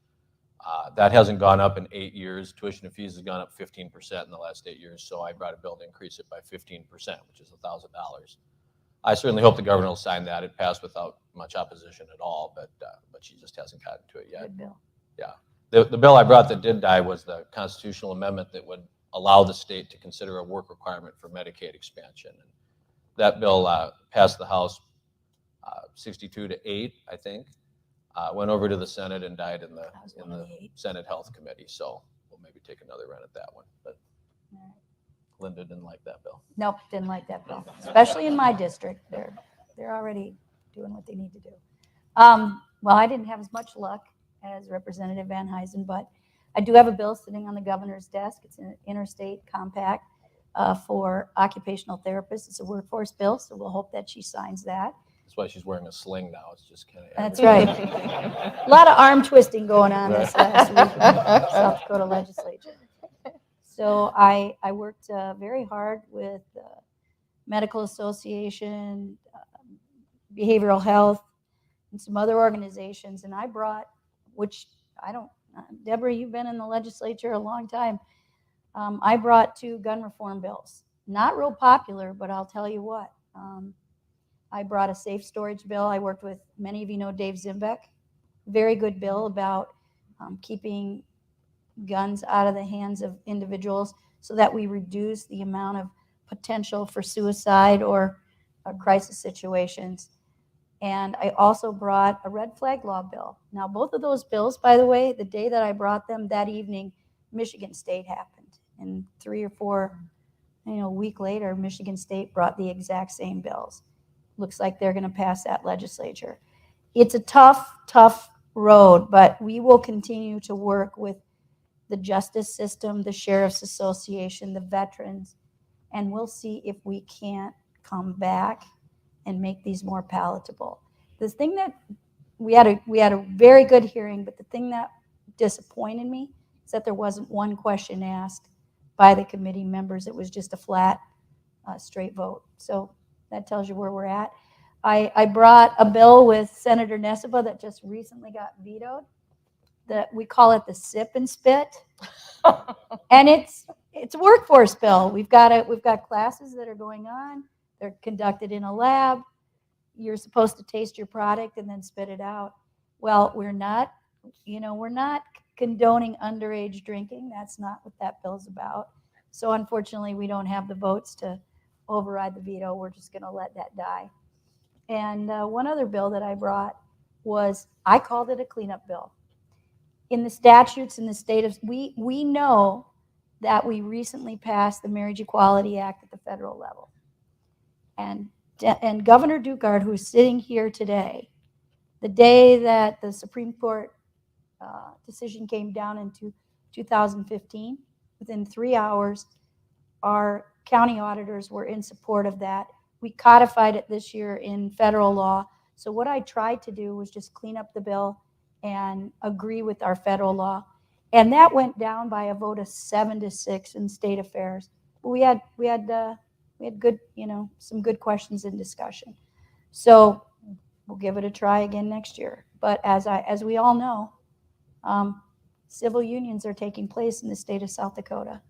That hasn't gone up in 8 years. Tuition and fees has gone up 15% in the last 8 years, so I brought a bill to increase it by 15%, which is $1,000. I certainly hope the governor will sign that. It passed without much opposition at all, but she just hasn't gotten to it yet. Good bill. Yeah. The bill I brought that did die was the constitutional amendment that would allow the state to consider a work requirement for Medicaid expansion. And that bill passed the House 62-8, I think. Went over to the Senate and died in the Senate Health Committee. So we'll maybe take another run at that one. But Linda didn't like that bill. Nope, didn't like that bill, especially in my district. They're already doing what they need to do. Well, I didn't have as much luck as Representative Venhuizen, but I do have a bill sitting on the governor's desk. It's an interstate compact for occupational therapists. It's a workforce bill, so we'll hope that she signs that. That's why she's wearing a sling now. It's just kind of. That's right. A lot of arm twisting going on this last week in the South Dakota legislature. So I worked very hard with Medical Association, Behavioral Health, and some other organizations, and I brought, which I don't, Deborah, you've been in the legislature a long time. I brought 2 gun reform bills. Not real popular, but I'll tell you what. I brought a safe storage bill. I worked with, many of you know Dave Zimbeck. Very good bill about keeping guns out of the hands of individuals so that we reduce the amount of potential for suicide or crisis situations. And I also brought a red flag law bill. Now, both of those bills, by the way, the day that I brought them, that evening, Michigan State happened. And 3 or 4, a week later, Michigan State brought the exact same bills. Looks like they're going to pass that legislature. It's a tough, tough road, but we will continue to work with the justice system, the Sheriff's Association, the veterans, and we'll see if we can't come back and make these more palatable. The thing that we had a very good hearing, but the thing that disappointed me is that there wasn't one question asked by the committee members. It was just a flat, straight vote. So that tells you where we're at. I brought a bill with Senator Nessebar that just recently got vetoed. That we call it the sip and spit, and it's a workforce bill. We've got classes that are going on. They're conducted in a lab. You're supposed to taste your product and then spit it out. Well, we're not condoning underage drinking. That's not what that bill's about. So unfortunately, we don't have the votes to override the veto. We're just going to let that die. And one other bill that I brought I called it a cleanup bill. In the statutes in the state of, we know that we recently passed the Marriage Equality Act at the federal level. And Governor Dukart, who's sitting here today, the day that the Supreme Court decision came down into 2015, within 3 hours, our county auditors were in support of that. We codified it this year in federal law. So what I tried to do was just clean up the bill and agree with our federal law. And that went down by a vote of 7-6 in state affairs. But we had good, some good questions in discussion. So we'll give it a try again next year. But as we all know, civil unions are taking place in the state of South Dakota.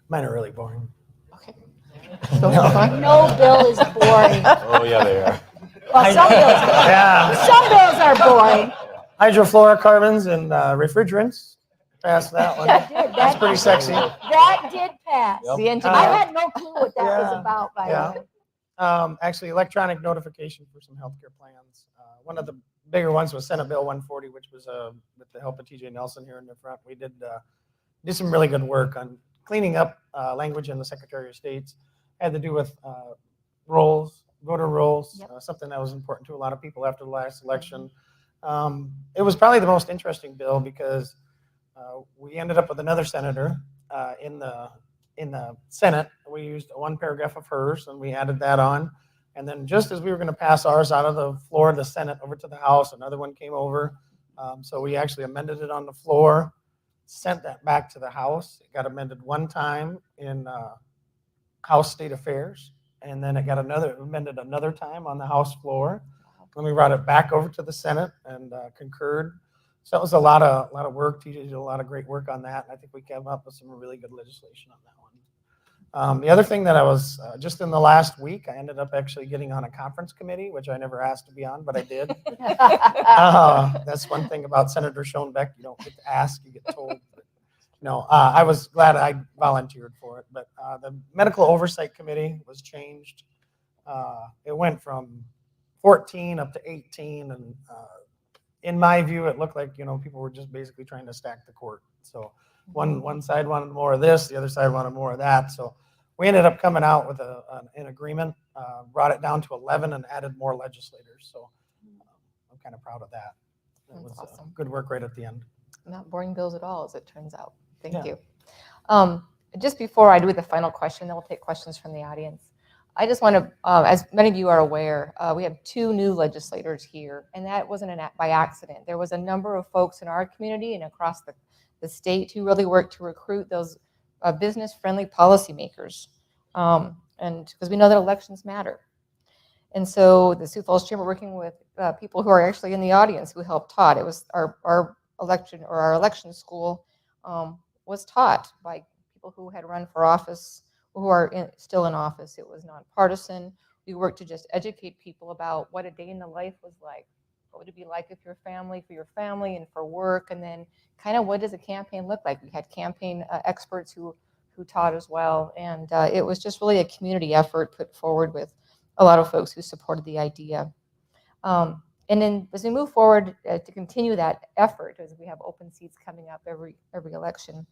Mine are really boring. Okay. No bill is boring. Oh, yeah, they are. Well, some bills are boring. Hydrofluorocarbons and refrigerants. Pass that one. That's pretty sexy. That did pass. Yep. The engineer. I had no clue what that was about, by the way. Actually, electronic notification for some healthcare plans. One of the bigger ones was Senate Bill 140, which was with the help of TJ Nelson here in the front. We did some really good work on cleaning up language in the Secretary of State's. Had to do with roles, voter rolls, Yep. Something that was important to a lot of people after the last election. It was probably the most interesting bill because we ended up with another senator in the Senate. We used one paragraph of hers and we added that on. And then just as we were going to pass ours out of the floor of the Senate over to the House, another one came over. So we actually amended it on the floor, sent that back to the House. It got amended one time in House State Affairs, and then it got amended another time on the House floor. Then we brought it back over to the Senate and concurred. So it was a lot of work. TJ did a lot of great work on that, and I think we came up with some really good legislation on that one. The other thing that I was just in the last week, I ended up actually getting on a conference committee, which I never asked to be on, but I did. That's one thing about Senator Schoenbeck. You don't get to ask, you get told. I was glad I volunteered for it, but the Medical Oversight Committee was changed. It went from 14 up to 18, and in my view, it looked like people were just basically trying to stack the court. So one side wanted more of this, the other side wanted more of that. So we ended up coming out with an agreement, brought it down to 11, and added more legislators. So I'm kind of proud of that. That That's was awesome. good work right at the end. Not boring bills at all, as it turns out. Thank Yeah. you. Just before I do the final question, then we'll take questions from the audience. I just want to, as many of you are aware, we have 2 new legislators here, and that wasn't by accident. There was a number of folks in our community and across the state who really worked to recruit those business-friendly policymakers, and because we know that elections matter. And so the Sioux Falls Chamber, working with people who are actually in the audience who helped Todd. It was our election school was taught by people who had run for office, who are still in office. It was nonpartisan. We worked to just educate people about what a day in the life was like. What would it be like if your family, for your family and for work, and then kind of what does a campaign look like? We had campaign experts who taught as well, and it was just really a community effort put forward with a lot of folks who supported the idea. And then as we move forward to continue that effort, as we have open seats coming up every election,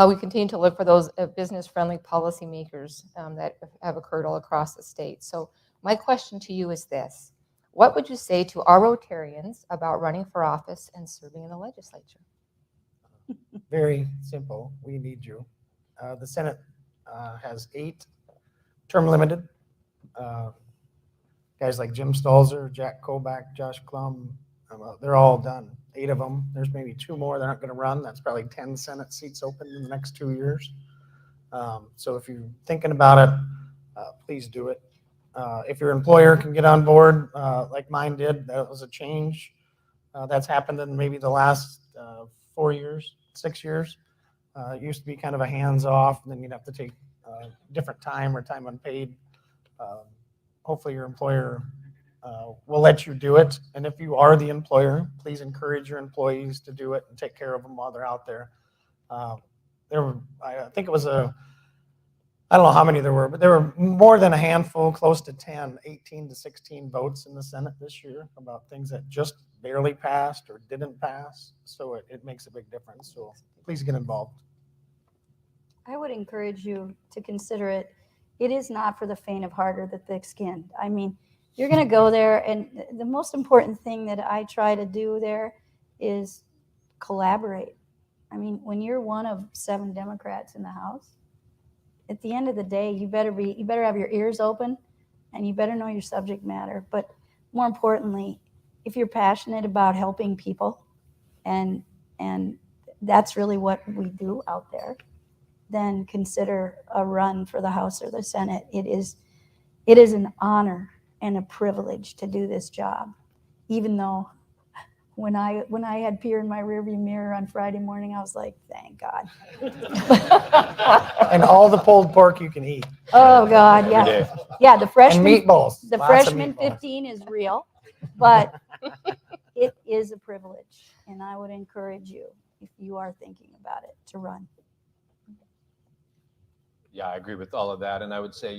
we continue to look for those business-friendly policymakers that have occurred all across the state. So my question to you is this: what would you say to our Rotarians about running for office and serving in the legislature? Very simple. We need you. The Senate has 8 term limited. Guys like Jim Stalzer, Jack Kolbeck, Josh Klum, they're all done. 8 of them. There's maybe 2 more that aren't going to run. That's probably 10 Senate seats open in the next 2 years. So if you're thinking about it, please do it. If your employer can get on board, like mine did, that was a change. That's happened in maybe the last 4 years, 6 years. It used to be kind of a hands-off, and then you'd have to take different time or time unpaid. Hopefully your employer will let you do it. And if you are the employer, please encourage your employees to do it and take care of them while they're out there. I think it was I don't know how many there were, but there were more than a handful, close to 10, 18 to 16 votes in the Senate this year about things that just barely passed or didn't pass. So it makes a big difference. So please get involved. I would encourage you to consider it. It is not for the faint of heart or the thick-skinned. I mean, you're going to go there, and the most important thing that I try to do there is collaborate. I mean, when you're one of 7 Democrats in the House, at the end of the day, you better have your ears open, and you better know your subject matter. But more importantly, if you're passionate about helping people, and that's really what we do out there, then consider a run for the House or the Senate. It is an honor and a privilege to do this job, even though when I had Pierre in my rearview mirror on Friday morning, I was like, thank God. And all the pulled pork you can eat. Oh God, yeah. Yeah, the freshman And meatballs. The Lots of freshman meatballs. 15 is real, but it is a privilege, and I would encourage you, if you are thinking about it, to run. Yeah, I agree with all of that. And I would say,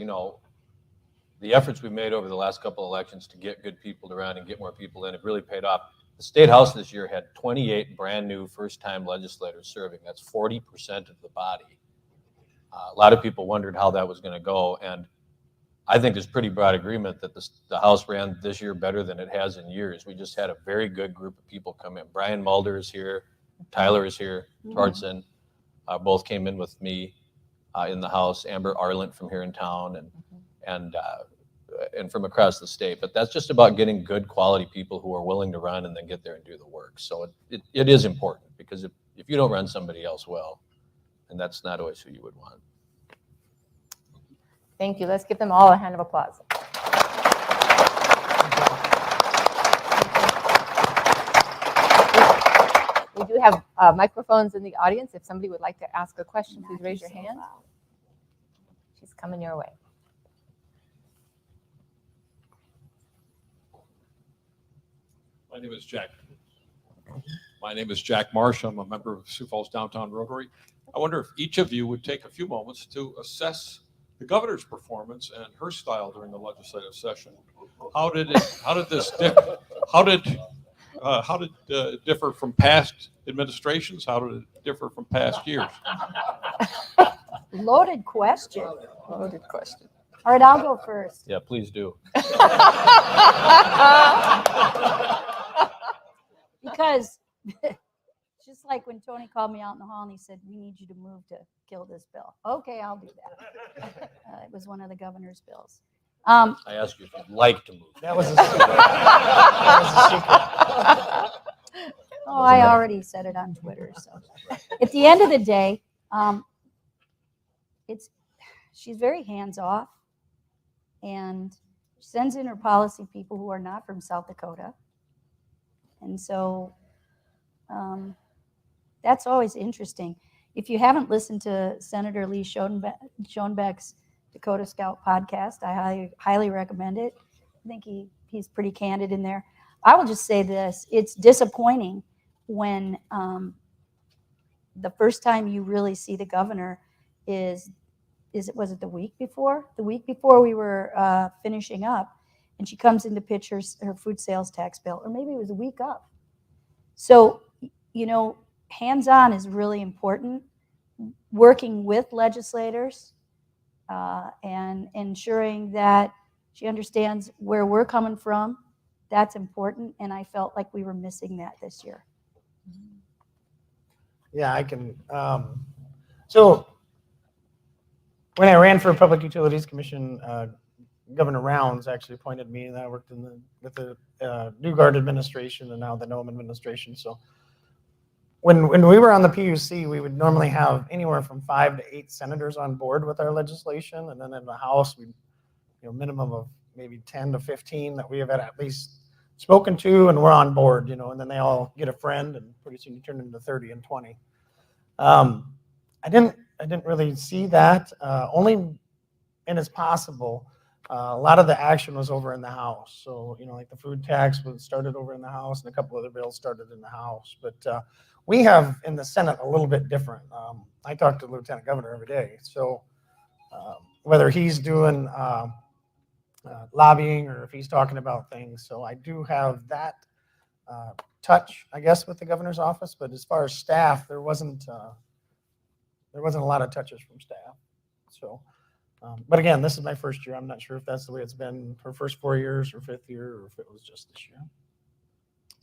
the efforts we've made over the last couple of elections to get good people around and get more people in have really paid off. The State House this year had 28 brand new first-time legislators serving. That's 40% of the body. A lot of people wondered how that was going to go. And I think there's pretty broad agreement that the House ran this year better than it has in years. We just had a very good group of people come in. Brian Mulder is here. Tyler is here. Tortzen both came in with me in the House. Amber Arlant from here in town and from across the state. But that's just about getting good quality people who are willing to run and then get there and do the work. So it is important, because if you don't run, somebody else will. And that's not always who you would want. Thank you. Let's give them all a hand of applause. We do have microphones in the audience. If somebody would like to ask a question, please raise your hand. She's coming your way. My name is Jack Marsh. I'm a member of Sioux Falls Downtown Rotary. I wonder if each of you would take a few moments to assess the governor's performance and her style during the legislative session. How did it differ from past administrations? How did it differ from past years? Loaded question. Loaded question. All right, I'll go first. Yeah, please do. because just like when Tony called me out in the hall and he said, we need you to move to kill this bill. Okay, I'll do that. It was one of the governor's bills. I asked you if you'd like to move. That was a secret. That was a secret. Oh, I already said it on Twitter. So at the end of the day, she's very hands off, and she sends in her policy people who are not from South Dakota. And so that's always interesting. If you haven't listened to Senator Lee Schoenbeck's Dakota Scout podcast, I highly recommend it. I think he's pretty candid in there. I will just say this. It's disappointing when the first time you really see the governor was it the week before? The week before we were finishing up, and she comes in to pitch her food sales tax bill, or maybe it was a week up. So, hands-on is really important. Working with legislators and ensuring that she understands where we're coming from, that's important, and I felt like we were missing that this year. Yeah, I can. So when I ran for Public Utilities Commission, Governor Rounds actually appointed me, and I worked with the Dugard administration and now the Nome administration. So when we were on the PUC, we would normally have anywhere from 5 to 8 senators on board with our legislation, and then in the House, we minimum of maybe 10 to 15 that we have at least spoken to, and we're on board, and then they all get a friend, and pretty soon you turn into 30 and 20. I didn't really see that. Only, and it's possible. A lot of the action was over in the House. So, like the food tax was started over in the House, and a couple other bills started in the House. But we have in the Senate a little bit different. I talk to the Lieutenant Governor every day. So whether he's doing lobbying or if he's talking about things. So I do have that touch, I guess, with the governor's office. But as far as staff, there wasn't a lot of touches from staff. So, but again, this is my first year. I'm not sure if that's the way it's been for first 4 years or 5th year, or if it was just this year.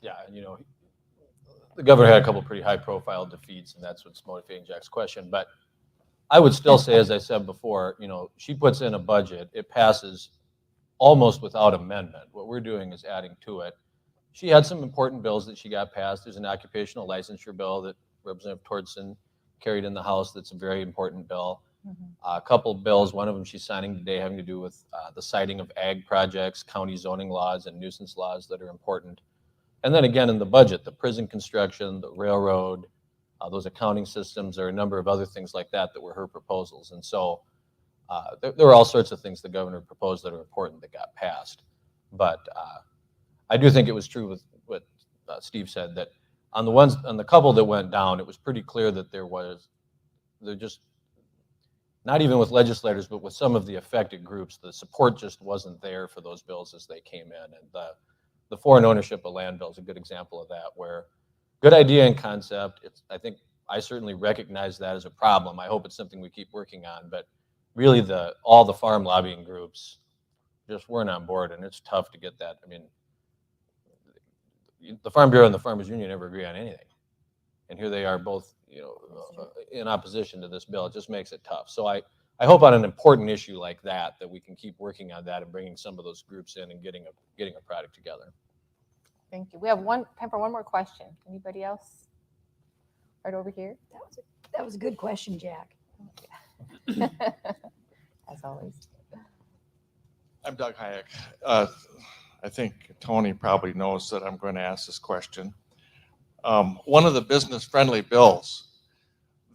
Yeah, the governor had a couple pretty high-profile defeats, and that's what's motivating Jack's question. But I would still say, as I said before, she puts in a budget. It passes almost without amendment. What we're doing is adding to it. She had some important bills that she got passed. There's an occupational licensure bill that Representative Tortson carried in the House. That's a very important bill. A couple bills, one of them she's signing today, having to do with the siting of ag projects, county zoning laws, and nuisance laws that are important. And then again in the budget, the prison construction, the railroad, those accounting systems, there are a number of other things like that were her proposals. And so there were all sorts of things the governor proposed that are important that got passed. But I do think it was true with what Steve said, that on the couple that went down, it was pretty clear that they're just, not even with legislators, but with some of the affected groups, the support just wasn't there for those bills as they came in. And the foreign ownership of land bill is a good example of that, where good idea and concept. I think I certainly recognize that as a problem. I hope it's something we keep working on, but really all the farm lobbying groups just weren't on board, and it's tough to get that. I mean, the Farm Bureau and the Farmers Union never agree on anything, and here they are both, in opposition to this bill. It just makes it tough. So I hope on an important issue like that we can keep working on that and bringing some of those groups in and getting a product together. Thank you. We have time for one more question. Anybody else? Right over here. That was a good question, Jack. As always. I'm Doug Hayek. I think Tony probably knows that I'm going to ask this question. One of the business-friendly bills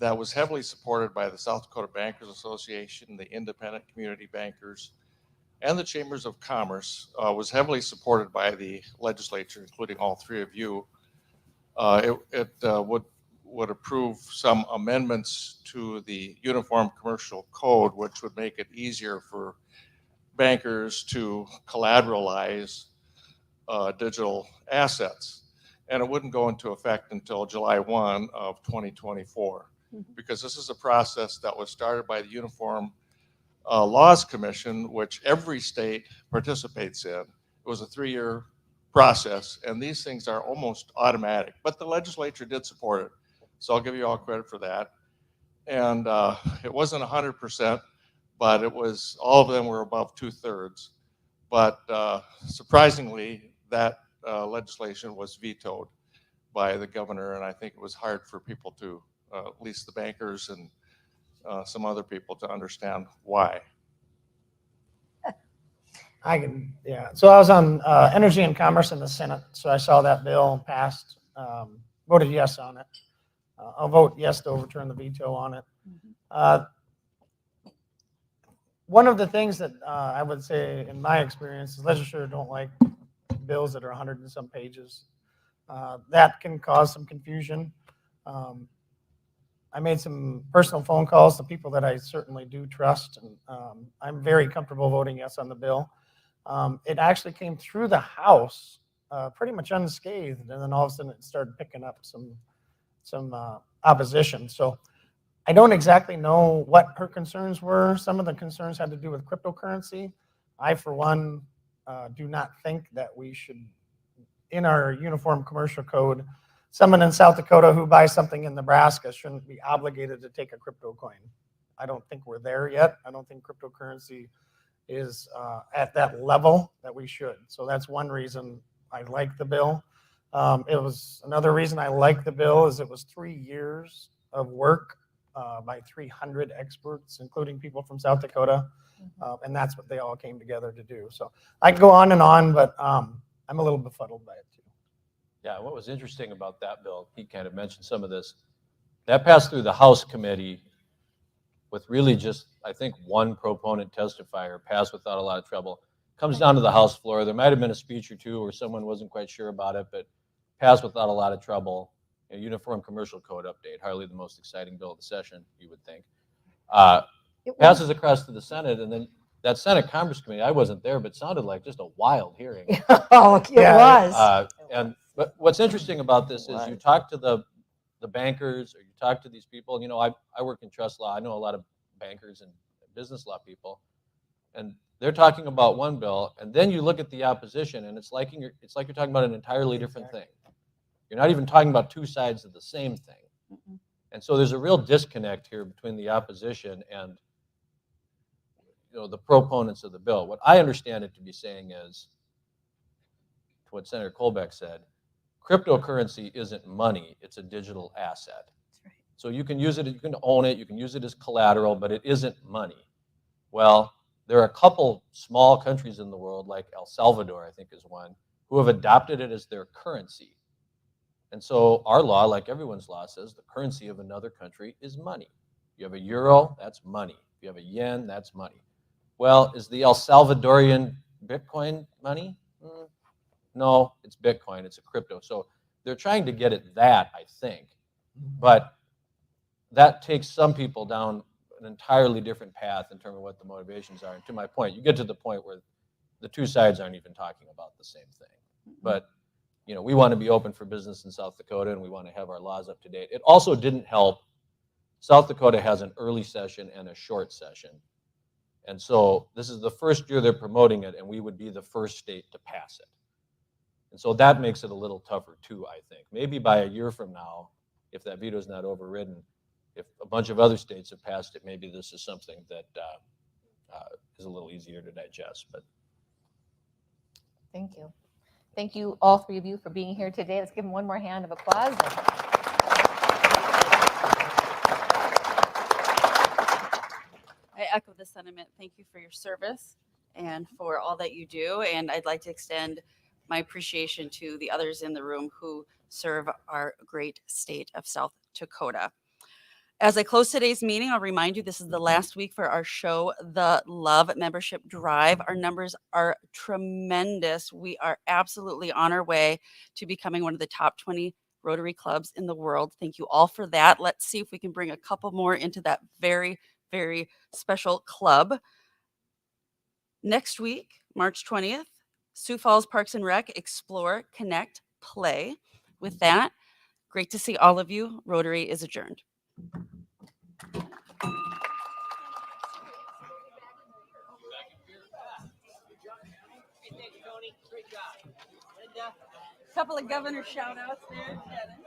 that was heavily supported by the South Dakota Bankers Association, the Independent Community Bankers, and the Chambers of Commerce was heavily supported by the legislature, including all 3 of you. It would approve some amendments to the Uniform Commercial Code, which would make it easier for bankers to collateralize digital assets. And it wouldn't go into effect until July 1 of 2024, because this is a process that was started by the Uniform Laws Commission, which every state participates in. It was a 3-year process, and these things are almost automatic. But the legislature did support it, so I'll give you all credit for that. And it wasn't 100%, but it was, all of them were above 2/3. But surprisingly, that legislation was vetoed by the governor, and I think it was hard for people to, at least the bankers and some other people, to understand why. Yeah. So I was on Energy and Commerce in the Senate, so I saw that bill passed, voted yes on it. I'll vote yes to overturn the veto on it. One of the things that I would say, in my experience, is legislators don't like bills that are 100 and some pages. That can cause some confusion. I made some personal phone calls to people that I certainly do trust, and I'm very comfortable voting yes on the bill. It actually came through the House pretty much unscathed, and then all of a sudden it started picking up some opposition. So I don't exactly know what her concerns were. Some of the concerns had to do with cryptocurrency. I, for one, do not think that we should, in our Uniform Commercial Code, someone in South Dakota who buys something in Nebraska shouldn't be obligated to take a crypto coin. I don't think we're there yet. I don't think cryptocurrency is at that level that we should. So that's one reason I like the bill. It was another reason I like the bill is it was 3 years of work by 300 experts, including people from South Dakota, and that's what they all came together to do. So I can go on, but I'm a little befuddled by it too. Yeah, what was interesting about that bill, he kind of mentioned some of this, that passed through the House committee with really just, I think, one proponent testifier, passed without a lot of trouble. Comes down to the House floor. There might have been a speech or two where someone wasn't quite sure about it, but passed without a lot of trouble. A Uniform Commercial Code update, hardly the most exciting bill of the session, you would think. Passes across to the Senate, and then that Senate Commerce Committee, I wasn't there, but sounded like just a wild hearing. Oh, it was. But what's interesting about this is you talk to the bankers, or you talk to these people. You know, I work in trust law. I know a lot of bankers and business law people, and they're talking about one bill, and then you look at the opposition, and it's like you're talking about an entirely different thing. You're not even talking about two sides of the same thing. And so there's a real disconnect here between the opposition and, you know, the proponents of the bill. What I understand it to be saying is, to what Senator Kolbeck said, cryptocurrency isn't money, it's a digital asset. That's right. So you can use it, you can own it, you can use it as collateral, but it isn't money. Well, there are a couple small countries in the world, like El Salvador, I think is one, who have adopted it as their currency. And so our law, like everyone's law, says the currency of another country is money. You have a euro, that's money. If you have a yen, that's money. Well, is the El Salvadorian Bitcoin money? No, it's Bitcoin, it's a crypto. So they're trying to get at that, I think. But that takes some people down an entirely different path in terms of what the motivations are. And to my point, you get to the point where the two sides aren't even talking about the same thing. But you know, we want to be open for business in South Dakota, and we want to have our laws up to date. It also didn't help. South Dakota has an early session and a short session. And so this is the first year they're promoting it, and we would be the first state to pass it. And so that makes it a little tougher too, I think. Maybe by a year from now, if that veto is not overridden, if a bunch of other states have passed it, maybe this is something that is a little easier to digest. But Thank you. Thank you, all three of you, for being here today. Let's give them one more hand of applause. I echo the sentiment. Thank you for your service and for all that you do. And I'd like to extend my appreciation to the others in the room who serve our great state of South Dakota. As I close today's meeting, I'll remind you this is the last week for our Show the Love membership drive. Our numbers are tremendous. We are absolutely on our way to becoming one of the top 20 Rotary clubs in the world. Thank you all for that. Let's see if we can bring a couple more into that very, very special club. Next week, March 20th, Sioux Falls Parks and Rec, Explore, Connect, Play. With that, great to see all of you. Rotary is adjourned. Thank you, Tony. Great job. Couple of governor shout outs there, Shannon.